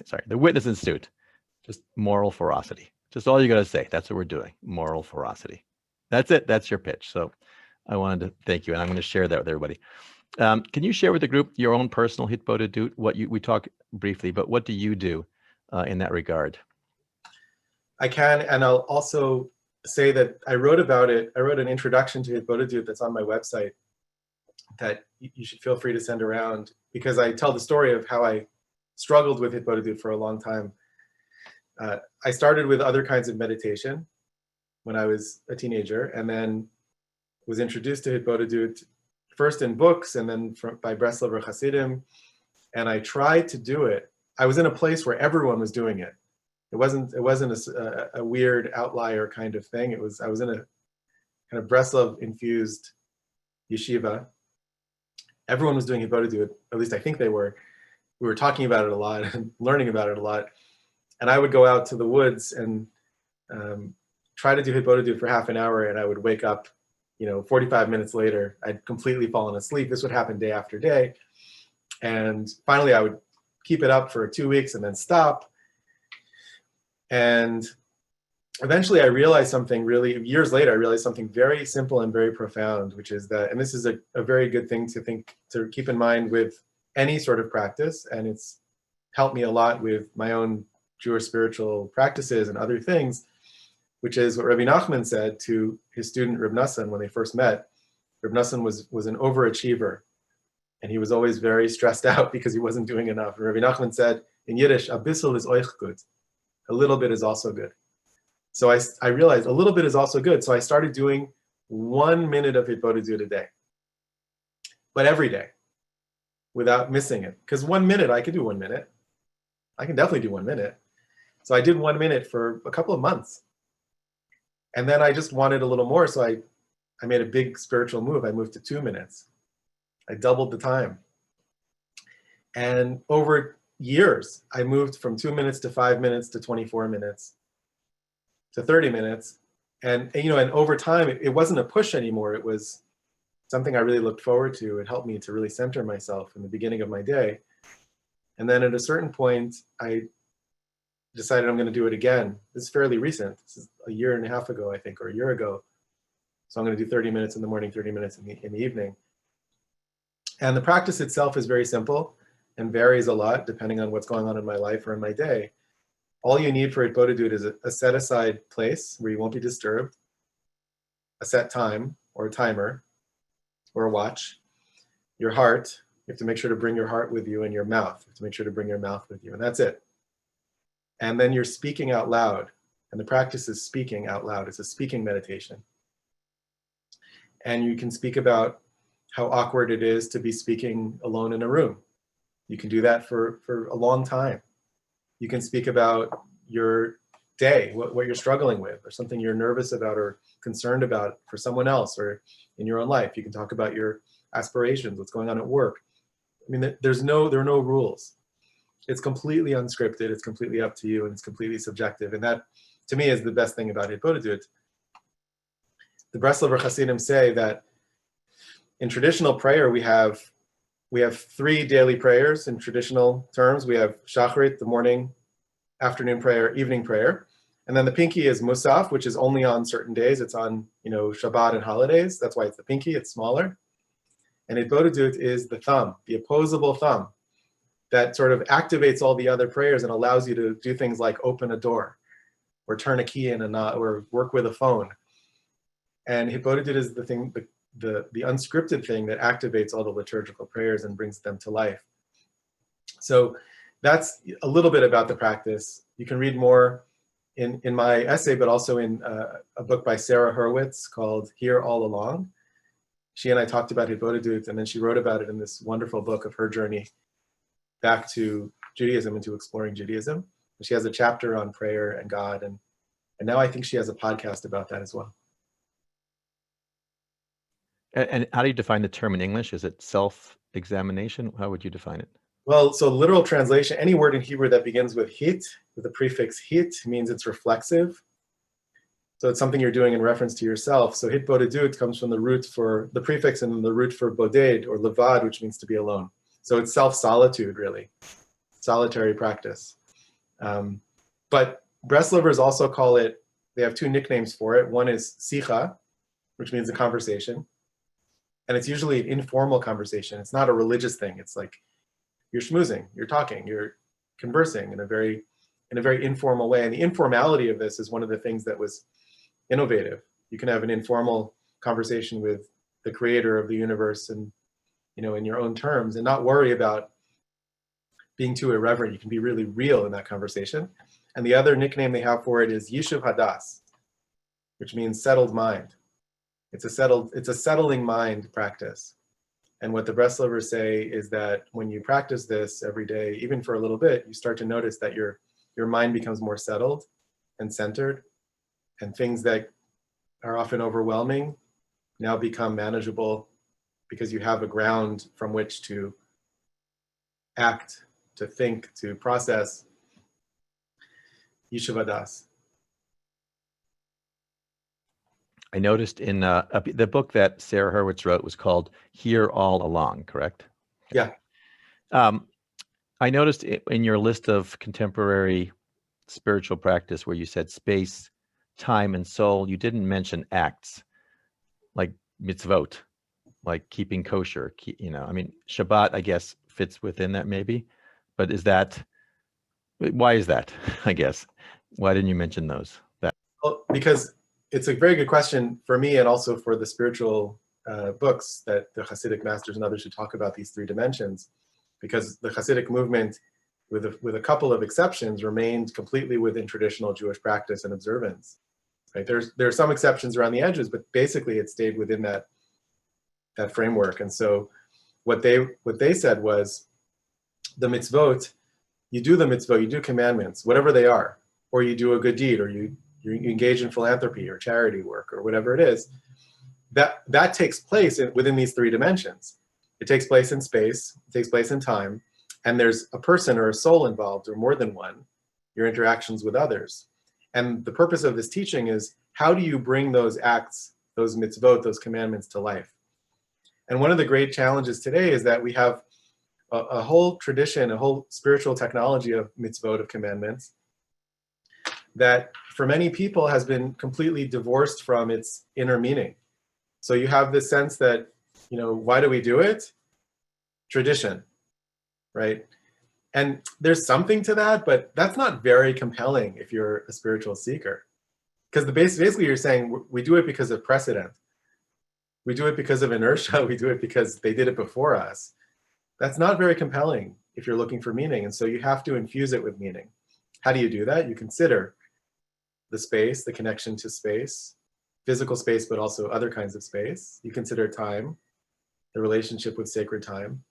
Sorry, the Witness Institute. Just moral ferocity. Just all you got to say. That's what we're doing. Moral ferocity. That's it. That's your pitch. So I wanted to thank you, and I'm going to share that with everybody. Can you share with the group your own personal hitbodedut? We talked briefly, but what do you do in that regard? I can, and I'll also say that I wrote about it. I wrote an introduction to hitbodedut that's on my website that you should feel free to send around, because I tell the story of how I struggled with hitbodedut for a long time. I started with other kinds of meditation when I was a teenager, and then was introduced to hitbodedut first in books and then by Breslover Hasidim, and I tried to do it. I was in a place where everyone was doing it. It wasn't a weird outlier kind of thing. I was in a kind of Breslov infused yeshiva. Everyone was doing hitbodedut, at least I think they were. We were talking about it a lot and learning about it a lot. And I would go out to the woods and try to do hitbodedut for half an hour, and I would wake up, 45 minutes later, I'd completely fallen asleep. This would happen day after day. And finally I would keep it up for 2 weeks and then stop. And eventually I realized something years later, I realized something very simple and very profound, which is that, and this is a very good thing to keep in mind with any sort of practice, and it's helped me a lot with my own Jewish spiritual practices and other things, which is what Rabbi Nachman said to his student Reb Nosson when they first met. Reb Nosson was an overachiever, and he was always very stressed out because he wasn't doing enough. And Rabbi Nachman said in Yiddish, "A bissel is euch gut." A little bit is also good. So I realized a little bit is also good. So I started doing 1 minute of hitbodedut a day, but every day, without missing it. Because 1 minute, I could do 1 minute. I can definitely do 1 minute. So I did 1 minute for a couple of months. And then I just wanted a little more. So I made a big spiritual move. I moved to 2 minutes. I doubled the time. And over years, I moved from 2 minutes to 5 minutes to 24 minutes to 30 minutes. And over time, it wasn't a push anymore. It was something I really looked forward to. It helped me to really center myself in the beginning of my day. And then at a certain point, I decided I'm going to do it again. This is fairly recent. This is a year and a half ago, I think, or a year ago. So I'm going to do 30 minutes in the morning, 30 minutes in the evening. And the practice itself is very simple and varies a lot depending on what's going on in my life or in my day. All you need for hitbodedut is a set aside place where you won't be disturbed, a set time or a timer or a watch, your heart. You have to make sure to bring your heart with you, and your mouth. You have to make sure to bring your mouth with you, and that's it. And then you're speaking out loud. And the practice is speaking out loud. It's a speaking meditation. And you can speak about how awkward it is to be speaking alone in a room. You can do that for a long time. You can speak about your day, what you're struggling with, or something you're nervous about or concerned about for someone else or in your own life. You can talk about your aspirations, what's going on at work. I mean, there are no rules. It's completely unscripted. It's completely up to you, and it's completely subjective. And that, to me, is the best thing about Hitbodedut. The Breslover Hasidim say that in traditional prayer, we have 3 daily prayers in traditional terms. We have Shacharit, the morning, afternoon prayer, evening prayer. And then the pinky is Musaf, which is only on certain days. It's on, Shabbat and holidays. That's why it's the pinky, it's smaller. And Hitbodedut is the thumb, the opposable thumb, that sort of activates all the other prayers and allows you to do things like open a door or turn a key in or work with a phone. And Hitbodedut is the thing, the unscripted thing that activates all the liturgical prayers and brings them to life. So that's a little bit about the practice. You can read more in my essay, but also in a book by Sarah Hurwitz called Here All Along. She and I talked about Hitbodedut, and then she wrote about it in this wonderful book of her journey back to Judaism and to exploring Judaism. She has a chapter on prayer and God, and now I think she has a podcast about that as well. And how do you define the term in English? Is it self-examination? How would you define it? Well, so literal translation, any word in Hebrew that begins with hit, with the prefix hit, means it's reflexive. So it's something you're doing in reference to yourself. So Hitbodedut comes from the prefix and the root for boded or levad, which means to be alone. So it's self-solitude, really, solitary practice. But Breslovers also call it, they have 2 nicknames for it. One is sicha, which means a conversation. And it's usually an informal conversation. It's not a religious thing. It's like you're schmoozing, you're talking, you're conversing in a very informal way. And the informality of this is one of the things that was innovative. You can have an informal conversation with the creator of the universe and, in your own terms, and not worry about being too irreverent. You can be really real in that conversation. And the other nickname they have for it is Yishuv Hadas, which means settled mind. It's a settling mind practice. And what the Breslovers say is that when you practice this every day, even for a little bit, you start to notice that your mind becomes more settled and centered, and things that are often overwhelming now become manageable because you have a ground from which to act, to think, to process. Yishuv Hadas. I noticed in the book that Sarah Hurwitz wrote was called Here All Along, correct? Yeah. I noticed in your list of contemporary spiritual practice where you said space, time, and soul, you didn't mention acts like mitzvot, like keeping kosher. Shabbat, I guess, fits within that maybe, but why is that, I guess? Why didn't you mention those? Well, because it's a very good question for me and also for the spiritual books that the Hasidic masters and others who talk about these 3 dimensions, because the Hasidic movement, with a couple of exceptions, remained completely within traditional Jewish practice and observance. Right? There are some exceptions around the edges, but basically it stayed within that framework. And so what they said was the mitzvot, you do the mitzvot, you do commandments, whatever they are, or you do a good deed, or you engage in philanthropy or charity work or whatever it is, that takes place within these 3 dimensions. It takes place in space, it takes place in time, and there's a person or a soul involved, or more than one, your interactions with others. And the purpose of this teaching is, how do you bring those acts, those mitzvot, those commandments to life? And one of the great challenges today is that we have a whole tradition, a whole spiritual technology of mitzvot, of commandments, that for many people has been completely divorced from its inner meaning. So you have this sense that, why do we do it? Tradition, right? And there's something to that, but that's not very compelling if you're a spiritual seeker. Because basically you're saying, we do it because of precedent. We do it because of inertia. We do it because they did it before us. That's not very compelling if you're looking for meaning. And so you have to infuse it with meaning. How do you do that? You consider the space, the connection to space, physical space, but also other kinds of space. You consider time, the relationship with sacred time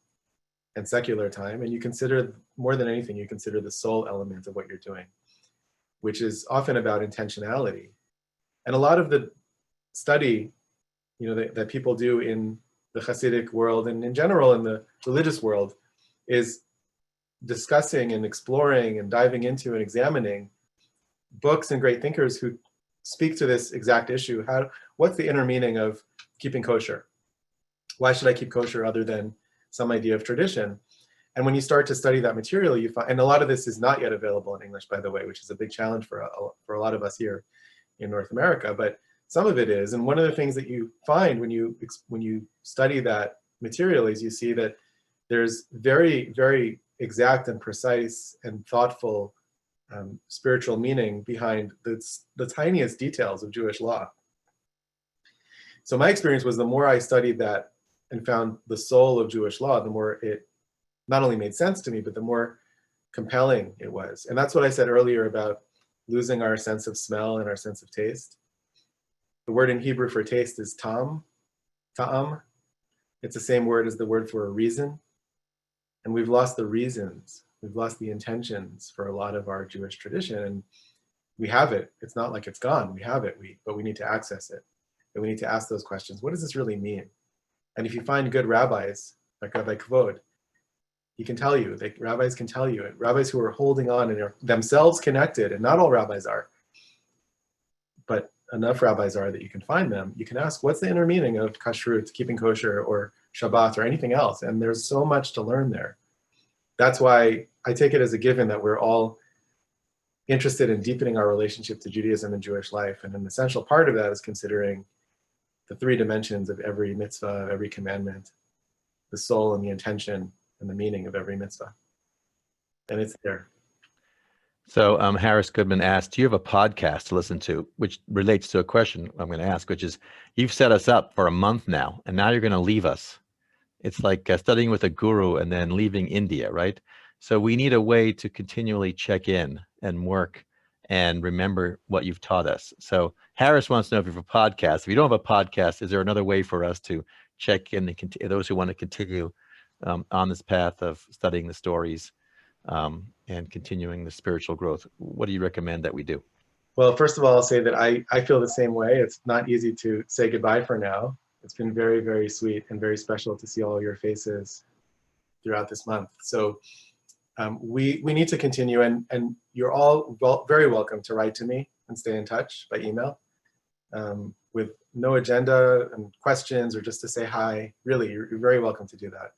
and secular time. And you consider, more than anything, you consider the soul element of what you're doing, which is often about intentionality. And a lot of the study, that people do in the Hasidic world and in general in the religious world is discussing and exploring and diving into and examining books and great thinkers who speak to this exact issue. What's the inner meaning of keeping kosher? Why should I keep kosher other than some idea of tradition? And when you start to study that material, you find, and a lot of this is not yet available in English, by the way, which is a big challenge for a lot of us here in North America, but some of it is. And one of the things that you find when you study that material is you see that there's very, very exact and precise and thoughtful spiritual meaning behind the tiniest details of Jewish law. So my experience was the more I studied that and found the soul of Jewish law, the more it not only made sense to me, but the more compelling it was. And that's what I said earlier about losing our sense of smell and our sense of taste. The word in Hebrew for taste is ta'am. It's the same word as the word for a reason. And we've lost the reasons. We've lost the intentions for a lot of our Jewish tradition. And we have it. It's not like it's gone. We have it, but we need to access it. And we need to ask those questions. What does this really mean? And if you find good rabbis, like Rabbi Kvod, he can tell you, rabbis can tell you, and rabbis who are holding on and are themselves connected, and not all rabbis are, but enough rabbis are that you can find them. You can ask, what's the inner meaning of kashrut, keeping kosher, or Shabbat, or anything else? And there's so much to learn there. That's why I take it as a given that we're all interested in deepening our relationship to Judaism and Jewish life. And an essential part of that is considering the three dimensions of every mitzvah, of every commandment, the soul and the intention and the meaning of every mitzvah. And it's there. So Harris Goodman asked, do you have a podcast to listen to, which relates to a question I'm going to ask, which is, you've set us up for a month now, and now you're going to leave us. It's like studying with a guru and then leaving India, right? So we need a way to continually check in and work and remember what you've taught us. So Harris wants to know if you have a podcast. If you don't have a podcast, is there another way for us to check in and those who want to continue on this path of studying the stories and continuing the spiritual growth? What do you recommend that we do? Well, first of all, I'll say that I feel the same way. It's not easy to say goodbye for now. It's been very, very sweet and very special to see all your faces throughout this month. So we need to continue, and you're all very welcome to write to me and stay in touch by email with no agenda and questions or just to say hi. Really, you're very welcome to do that.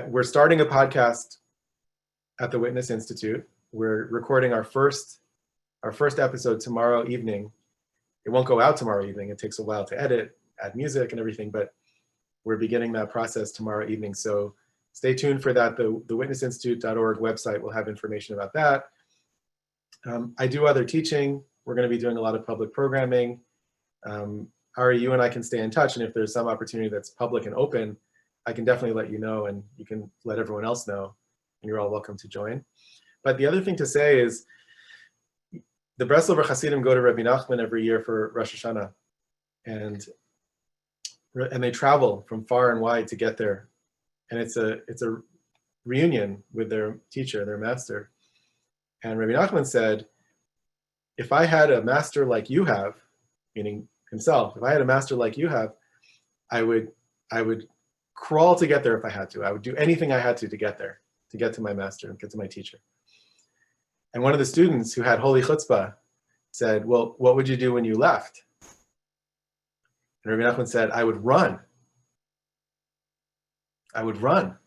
We're starting a podcast at the Witness Institute. We're recording our first episode tomorrow evening. It won't go out tomorrow evening. It takes a while to edit, add music and everything, but we're beginning that process tomorrow evening. So stay tuned for that. The witnessinstitute.org website will have information about that. I do other teaching. We're going to be doing a lot of public programming. Ari, you and I can stay in touch, and if there's some opportunity that's public and open, I can definitely let you know, and you can let everyone else know, and you're all welcome to join. But the other thing to say is, the Breslover Hasidim go to Rabbi Nachman every year for Rosh Hashanah, and they travel from far and wide to get there, and it's a reunion with their teacher, their master. And Rabbi Nachman said, if I had a master like you have, meaning himself, if I had a master like you have, I would crawl to get there if I had to. I would do anything I had to get there, to get to my master and get to my teacher. And one of the students who had holy chutzpah said, well, what would you do when you left? And Rabbi Nachman said, I would run. I would run.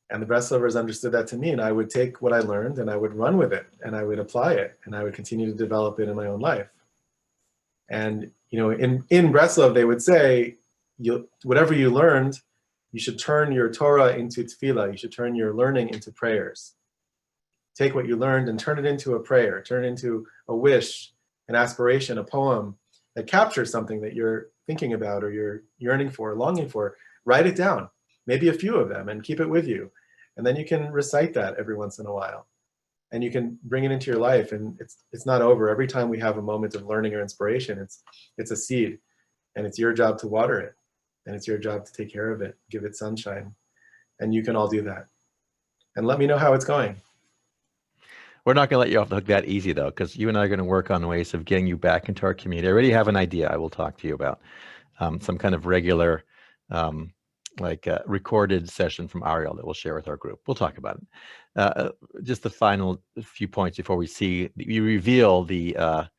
And the Breslovers understood that to mean I would take what I learned and I would run with it and I would apply it and I would continue to develop it in my own life. And in Breslov, they would say, whatever you learned, you should turn your Torah into tefillah. You should turn your learning into prayers. Take what you learned and turn it into a prayer, turn it into a wish, an aspiration, a poem that captures something that you're thinking about or you're yearning for, longing for. Write it down, maybe a few of them, and keep it with you. And then you can recite that every once in a while. And you can bring it into your life, and it's not over. Every time we have a moment of learning or inspiration, it's a seed, and it's your job to water it, and it's your job to take care of it, give it sunshine. And you can all do that. And let me know how it's going. We're not going to let you off the hook that easy, though, because you and I are going to work on ways of getting you back into our community. I already have an idea I will talk to you about, some kind of regular, recorded session from Ariel that we'll share with our group. We'll talk about it. Just the final few points before we reveal the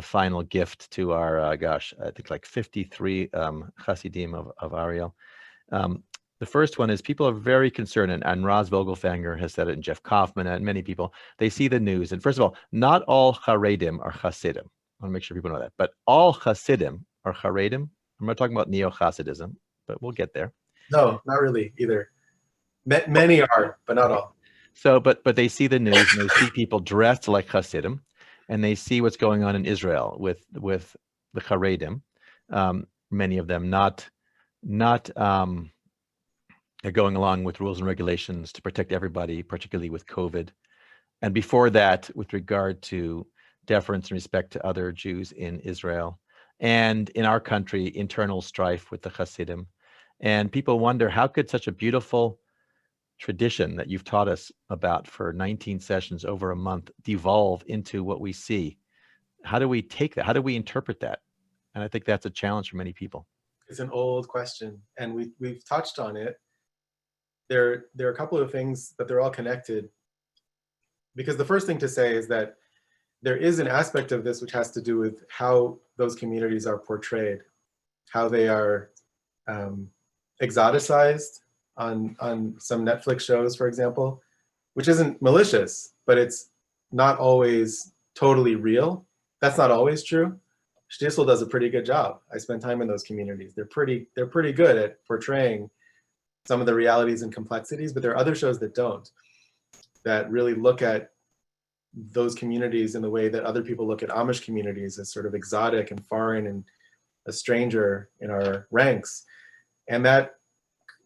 final gift to our, I think like 53 Hasidim of Ariel. The first one is people are very concerned, and Raz Vogelfanger has said it, and Jeff Kaufman, and many people, they see the news. And first of all, not all Haredim are Hasidim. I want to make sure people know that. But all Hasidim are Haredim. I'm not talking about Neo-Hasidism, but we'll get there. No, not really either. Many are, but not all. So, but they see the news, and they see people dressed like Hasidim, and they see what's going on in Israel with the Haredim. Many of them not going along with rules and regulations to protect everybody, particularly with COVID. And before that, with regard to deference and respect to other Jews in Israel, and in our country, internal strife with the Hasidim. And people wonder, how could such a beautiful tradition that you've taught us about for 19 sessions over a month devolve into what we see? How do we take that? How do we interpret that? And I think that's a challenge for many people. It's an old question, and we've touched on it. There are a couple of things, but they're all connected. Because the first thing to say is that there is an aspect of this which has to do with how those communities are portrayed, how they are exoticized on some Netflix shows, for example, which isn't malicious, but it's not always totally real. That's not always true. Shtisel does a pretty good job. I spend time in those communities. They're pretty good at portraying some of the realities and complexities, but there are other shows that don't, that really look at those communities in the way that other people look at Amish communities, as sort of exotic and foreign and a stranger in our ranks. And that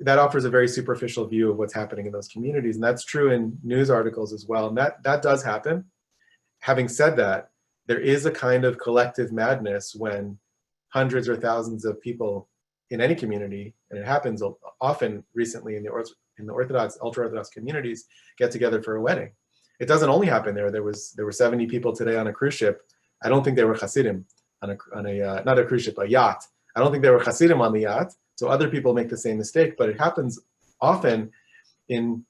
offers a very superficial view of what's happening in those communities. And that's true in news articles as well. And that does happen. Having said that, there is a kind of collective madness when hundreds or thousands of people in any community, and it happens often recently in the Orthodox, ultra-Orthodox communities, get together for a wedding. It doesn't only happen there. There were 70 people today on a cruise ship. I don't think they were Hasidim on a not a cruise ship, a yacht. I don't think they were Hasidim on the yacht. So other people make the same mistake, but it happens often in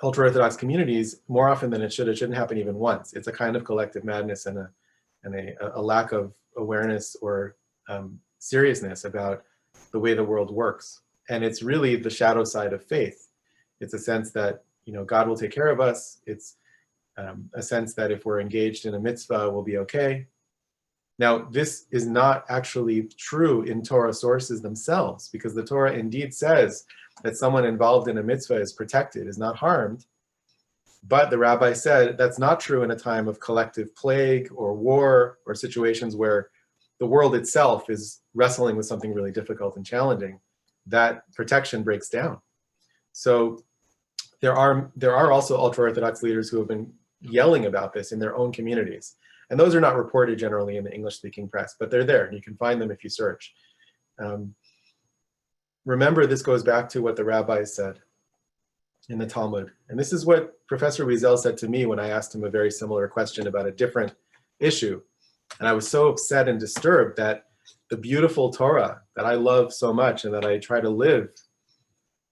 ultra-Orthodox communities, more often than it should. It shouldn't happen even once. It's a kind of collective madness and a lack of awareness or seriousness about the way the world works. And it's really the shadow side of faith. It's a sense that, God will take care of us. It's a sense that if we're engaged in a mitzvah, we'll be okay. Now, this is not actually true in Torah sources themselves, because the Torah indeed says that someone involved in a mitzvah is protected, is not harmed. But the rabbi said that's not true in a time of collective plague or war or situations where the world itself is wrestling with something really difficult and challenging. That protection breaks down. So there are also ultra-Orthodox leaders who have been yelling about this in their own communities. And those are not reported generally in the English-speaking press, but they're there, and you can find them if you search. Remember, this goes back to what the rabbis said in the Talmud. And this is what Professor Wiesel said to me when I asked him a very similar question about a different issue. And I was so upset and disturbed that the beautiful Torah that I love so much and that I try to live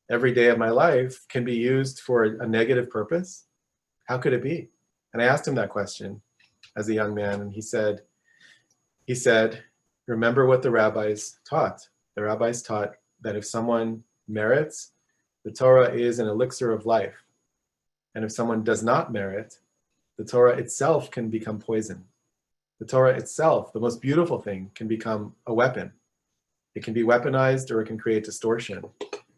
every day of my life can be used for a negative purpose. How could it be? And I asked him that question as a young man, and he said, remember what the rabbis taught. The rabbis taught that if someone merits, the Torah is an elixir of life. And if someone does not merit, the Torah itself can become poison. The Torah itself, the most beautiful thing, can become a weapon. It can be weaponized, or it can create distortion.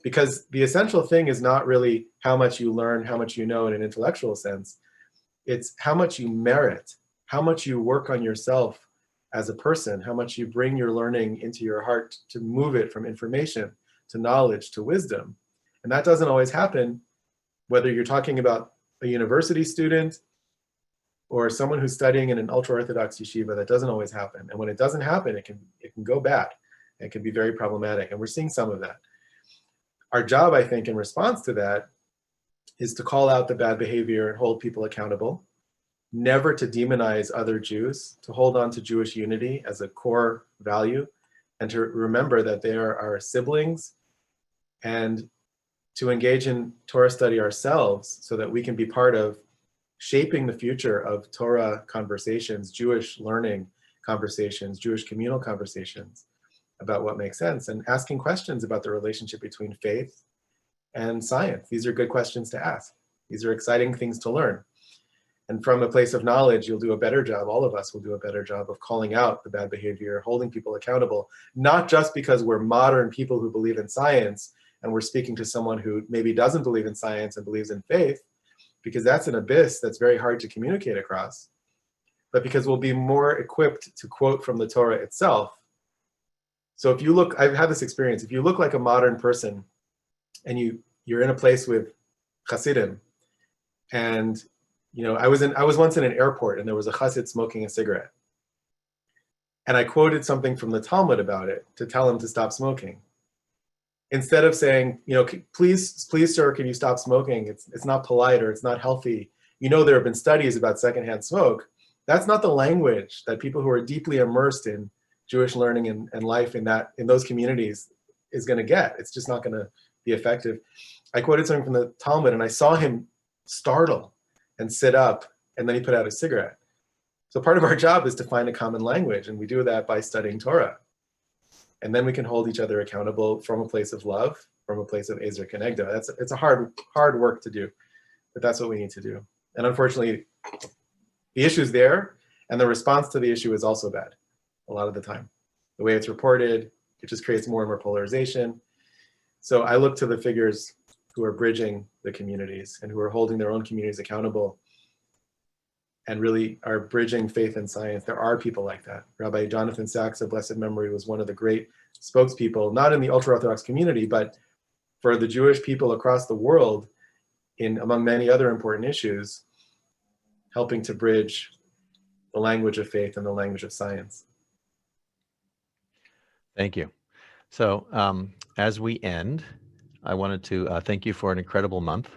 Because the essential thing is not really how much you learn, how much you know in an intellectual sense. It's how much you merit, how much you work on yourself as a person, how much you bring your learning into your heart to move it from information to knowledge to wisdom. And that doesn't always happen whether you're talking about a university student or someone who's studying in an ultra-Orthodox yeshiva. That doesn't always happen. And when it doesn't happen, it can go bad. It can be very problematic. And we're seeing some of that. Our job, I think, in response to that is to call out the bad behavior and hold people accountable, never to demonize other Jews, to hold on to Jewish unity as a core value, and to remember that they are our siblings, and to engage in Torah study ourselves so that we can be part of shaping the future of Torah conversations, Jewish learning conversations, Jewish communal conversations about what makes sense, and asking questions about the relationship between faith and science. These are good questions to ask. These are exciting things to learn. And from a place of knowledge, you'll do a better job, all of us will do a better job of calling out the bad behavior, holding people accountable, not just because we're modern people who believe in science and we're speaking to someone who maybe doesn't believe in science and believes in faith, because that's an abyss that's very hard to communicate across, but because we'll be more equipped to quote from the Torah itself. So if you look, I've had this experience, if you look like a modern person and you're in a place with Hasidim, and I was once in an airport and there was a Hasid smoking a cigarette. And I quoted something from the Talmud about it to tell him to stop smoking. Instead of saying, please, sir, can you stop smoking? It's not polite or it's not healthy. There have been studies about secondhand smoke. That's not the language that people who are deeply immersed in Jewish learning and life in those communities is going to get. It's just not going to be effective. I quoted something from the Talmud and I saw him startle and sit up, and then he put out a cigarette. So part of our job is to find a common language, and we do that by studying Torah. And then we can hold each other accountable from a place of love, from a place of Ezer Kenegdo. It's a hard work to do, but that's what we need to do. And unfortunately, the issue's there, and the response to the issue is also bad a lot of the time. The way it's reported, it just creates more and more polarization. So I look to the figures who are bridging the communities and who are holding their own communities accountable and really are bridging faith and science. There are people like that. Rabbi Jonathan Sachs of blessed memory was one of the great spokespeople, not in the ultra-Orthodox community, but for the Jewish people across the world, among many other important issues, helping to bridge the language of faith and the language of science. Thank you. So as we end, I wanted to thank you for an incredible month.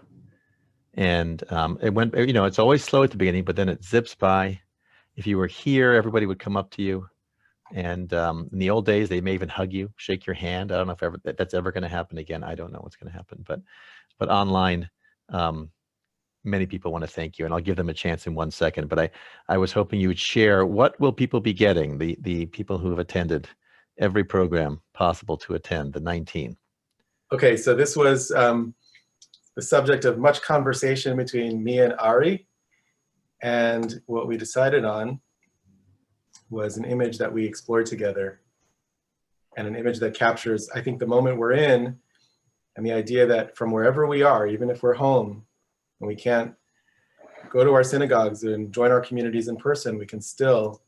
And it went, it's always slow at the beginning, but then it zips by. If you were here, everybody would come up to you. And in the old days, they may even hug you, shake your hand. I don't know if that's ever going to happen again. I don't know what's going to happen. But online, many people want to thank you. And I'll give them a chance in 1 second. But I was hoping you would share, what will people be getting, the people who have attended every program possible to attend, the 19? Okay, so this was the subject of much conversation between me and Ari. And what we decided on was an image that we explored together, and an image that captures, I think, the moment we're in, and the idea that from wherever we are, even if we're home and we can't go to our synagogues and join our communities in person, we can still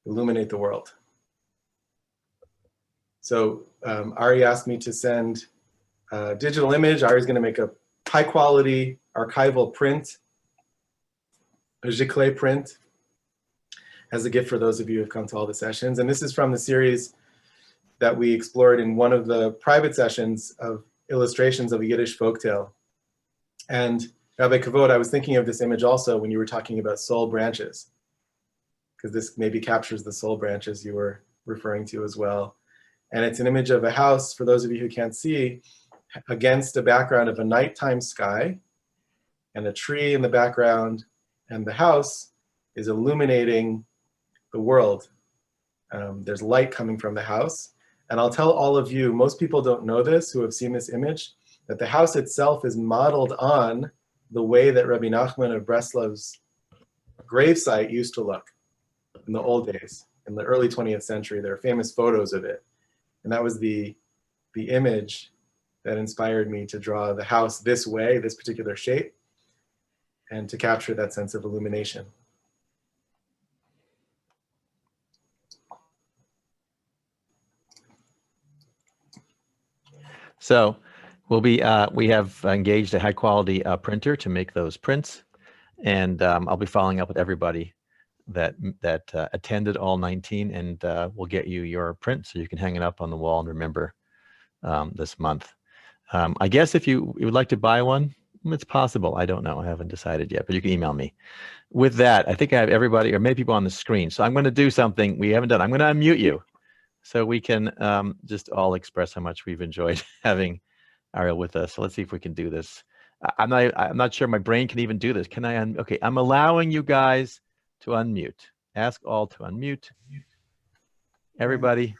illuminate the world. So Ari asked me to send a digital image. Ari's going to make a high quality archival print, a giclée print, as a gift for those of you who have come to all the sessions. And this is from the series that we explored in one of the private sessions of illustrations of a Yiddish folktale. And Rabbi Kavod, I was thinking of this image also when you were talking about soul branches, because this maybe captures the soul branches you were referring to as well. And it's an image of a house, for those of you who can't see, against a background of a nighttime sky and a tree in the background, and the house is illuminating the world. There's light coming from the house. And I'll tell all of you, most people don't know this who have seen this image, that the house itself is modeled on the way that Rabbi Nachman of Breslov's gravesite used to look in the old days. In the early 20th century, there are famous photos of it. And that was the image that inspired me to draw the house this way, this particular shape, and to capture that sense of illumination. So we have engaged a high quality printer to make those prints, and I'll be following up with everybody that attended all 19, and we'll get you your print so you can hang it up on the wall and remember this month. I guess if you would like to buy one, it's possible. I don't know. I haven't decided yet, but you can email me. With that, I think I have everybody or many people on the screen. So I'm going to do something we haven't done. I'm going to unmute you so we can just all express how much we've enjoyed having Ariel with us. So let's see if we can do this. I'm not sure my brain can even do this. Can I? Okay, I'm allowing you guys to unmute. Ask all to unmute. Everybody,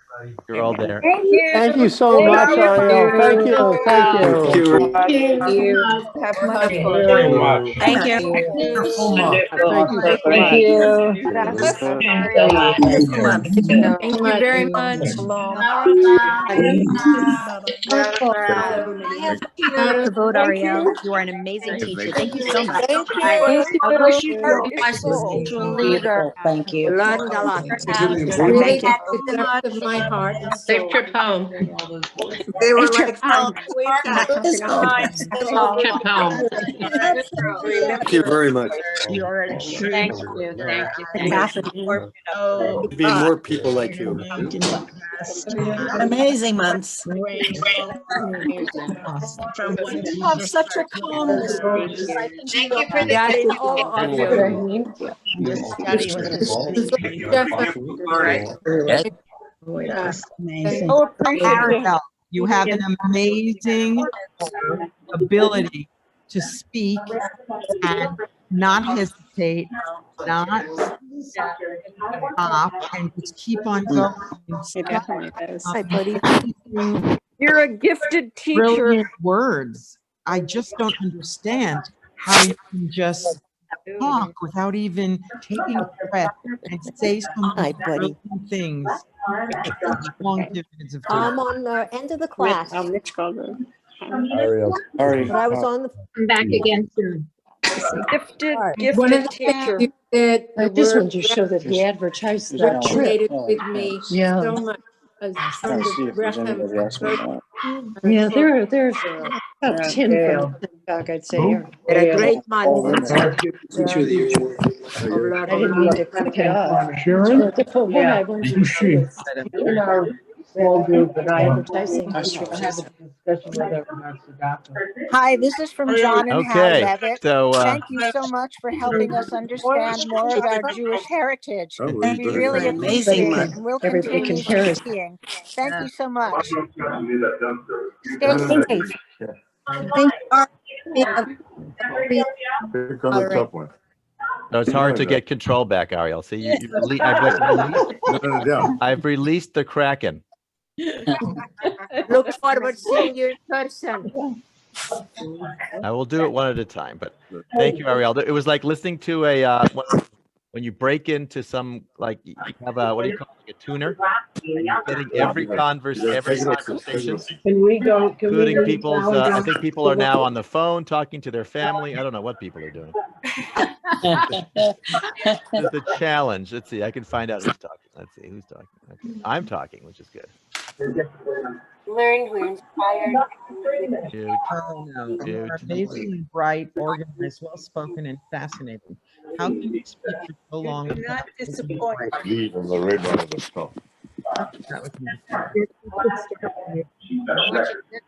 you're all there. Thank you. Thank you so much, Ariel. Thank you. Thank you. Thank you. Have much fun. Very much. Thank you. Thank you so Thank much. you. Gracias. Thank you very much. To vote, Ariel. You are an amazing teacher. Thank you so much. Thank you. I wish you your Leader. Thank you. Lot and a lot. Really, Thank you so much. of my heart and Safe soul. trip home. They were Safe trip like, home. Safe trip home. Thank you very much. You are a true. Thank you. Thank you. Capacity. Be more people like you. Amazing months. You have such a calmness. thank you for the all of you. That's Amazing. Oh, appreciate it. Ariel, you have an amazing ability to speak and not hesitate, not stop, and just keep on going. Hi, buddy. You're a gifted teacher. Brilliant words. I just don't understand how you can just talk without even taking a breath and say some Hi, buddy. brilliant things. Such long periods of time. I'm on the end of the class, Ariel. but I was on the. Come back again soon. Gifted One of the teacher. things that I just wanted to show that he advertised that trip. resonated with me Yeah. so much. Was from the Rechem Yeah, there's about 10 from TikTok, I'd say. Or- Had a great month. I didn't mean to cut it off. Sharon? The poor one I wanted to show is in our small group and advertising. Hi, this is from John and Hal Okay, Levitt. so Thank you so much for helping us understand more of our Jewish heritage. Oh, We really Amazing appreciate it month. and we'll Everybody continue can hear us. seeing. Thank you so much. Stay safe. Here comes a tough one. no, it's hard to get control back, Ariel. See, I've released the Kraken. Look forward to seeing you in person. I will do it one at a time, but thank you, Ariel. It was like listening to a when you break into some, like, you have a, what do you call it, like a tuner? And you're getting every conversation, Can we go? including people's, I think people are now on the phone talking to their family. I don't know what people are doing. It's the challenge. Let's see, I can find out who's talking. Let's see, who's talking. Okay. I'm talking, which is good. Learned, we're inspired. Cute. Oh, no. Cute. You're amazingly bright, organized, well-spoken, and fascinating. How can you speak for so long? I'm not disappointed. That was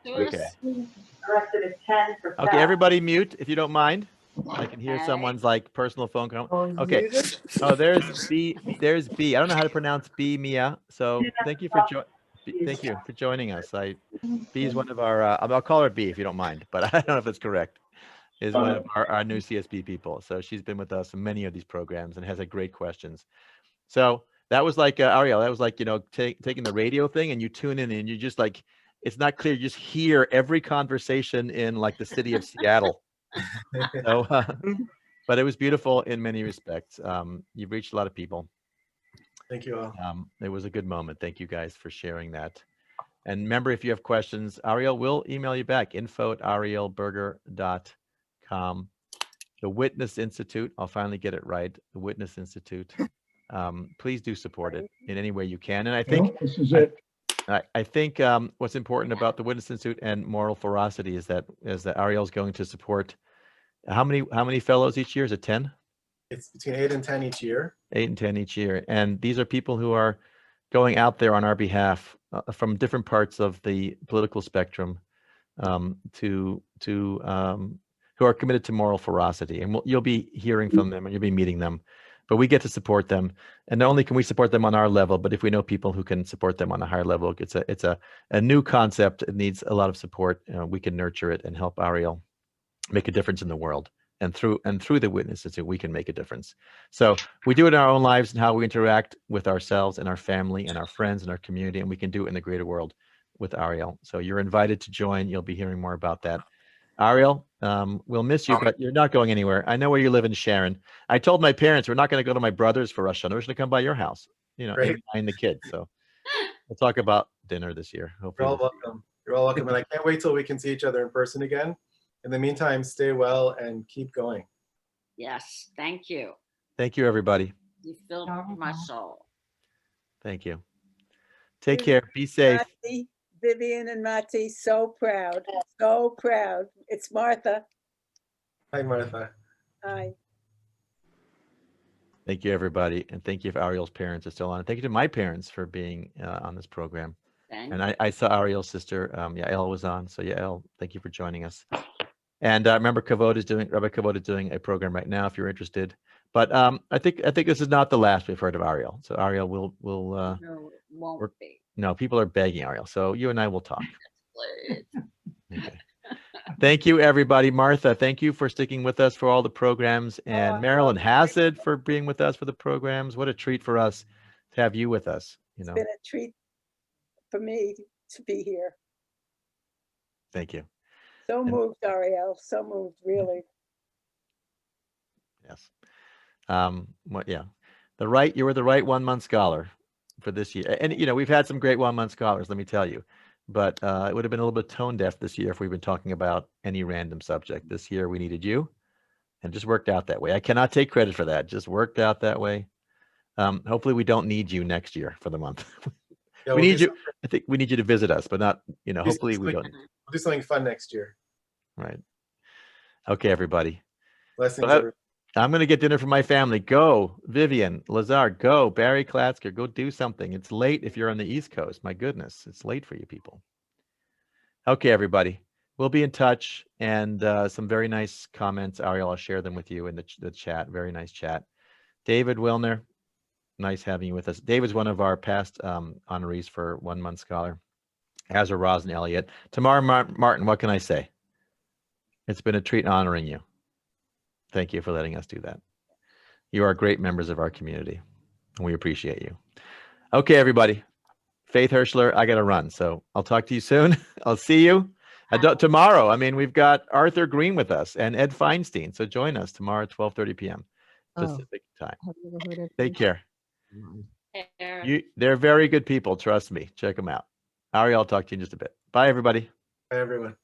Okay. Okay, everybody mute if you don't mind. I can hear someone's like personal phone call. Okay. Oh, there's B. There's B. I don't know how to pronounce B, Mia. So thank you for joining us. B is one of our. I'll call her B if you don't mind, but I don't know if it's correct. Is one of our new CSB people. So she's been with us in many of these programs and has had great questions. So that was like Ariel. That was like, you know, taking the radio thing and you tune in and you just like, it's not clear. You just hear every conversation in like the city of Seattle. So, but it was beautiful in many respects. You've reached a lot of people. Thank you all. It was a good moment. Thank you guys for sharing that. And remember, if you have questions, Ariel will email you back, info@arielburger.com. The Witness Institute, I'll finally get it right. The Witness Institute. Please do support it in any way you can. And I think This is it. I think what's important about the Witness Institute and Moral Ferocity is that Ariel's going to support how many fellows each year? Is it 10? It's between 8 and 10 each year. 8 and 10 each year. And these are people who are going out there on our behalf from different parts of the political spectrum who are committed to moral ferocity. And you'll be hearing from them and you'll be meeting them. But we get to support them. And not only can we support them on our level, but if we know people who can support them on a higher level, it's a new concept. It needs a lot of support. We can nurture it and help Ariel make a difference in the world. And through the Witness Institute, we can make a difference. So we do it in our own lives and how we interact with ourselves and our family and our friends and our community, and we can do it in the greater world with Ariel. So you're invited to join. You'll be hearing more about that. Ariel, we'll miss you, but you're not going anywhere. I know where you live in Sharon. I told my parents we're not going to go to my brother's for Rosh Hashanah. We're going to come by your house, and the kids. So we'll talk about dinner this year. Hopefully. You're all welcome. You're all welcome. And I can't wait till we can see each other in person again. In the meantime, stay well and keep going. Yes, thank you. Thank you, everybody. You filled my soul. Thank you. Take care. Be safe. Mati, Vivian and Mati, so proud. So proud. It's Martha. Hi, Martha. Hi. Thank you, everybody. And thank you if Ariel's parents are still on. Thank you to my parents for being on this program. And I saw Ariel's sister, Yael was on. So Yael, thank you for joining us. And remember, Rabbi Kavod is doing a program right now if you're interested. But I think this is not the last we've heard of Ariel. So Ariel will No, it won't be. No, people are begging Ariel. So you and I will talk. Okay. Thank you, everybody. Martha, thank you for sticking with us for all the programs. And Marilyn Hassett for being with us for the programs. What a treat for us to have you with us. It's been a treat for me to be here. Thank you. So moved, Ariel. So moved, really. Yes. You were the right 1 month scholar for this year. And we've had some great 1 month scholars, let me tell you. But it would have been a little bit tone deaf this year if we've been talking about any random subject. This year we needed you, and it just worked out that way. I cannot take credit for that. It just worked out that way. Hopefully we don't need you next year for the month. Yeah, we need you. I think we need you to visit us, but not, hopefully we don't. We'll do something fun next year. Right. Okay, everybody. Blessings. I'm going to get dinner for my family. Go, Vivian, Lazar, go, Barry Klatzker, go do something. It's late if you're on the East Coast. My goodness, it's late for you people. Okay, everybody. We'll be in touch, and some very nice comments. Ariel, I'll share them with you in the chat. Very nice chat. David Wilner, nice having you with us. David's one of our past honorees for 1 month scholar, as are Roz and Elliot. Tamara Martin, what can I say? It's been a treat honoring you. Thank you for letting us do that. You are great members of our community, and we appreciate you. Okay, everybody. Faith Hirschler, I got to run, so I'll talk to you soon. I'll see you tomorrow. I mean, we've got Arthur Green with us and Ed Feinstein, so join us tomorrow at 12:30 p.m. Pacific time. Take care. They're very good people. Trust me. Check them out. Ariel, I'll talk to you in just a bit. Bye, everybody. Bye, everyone.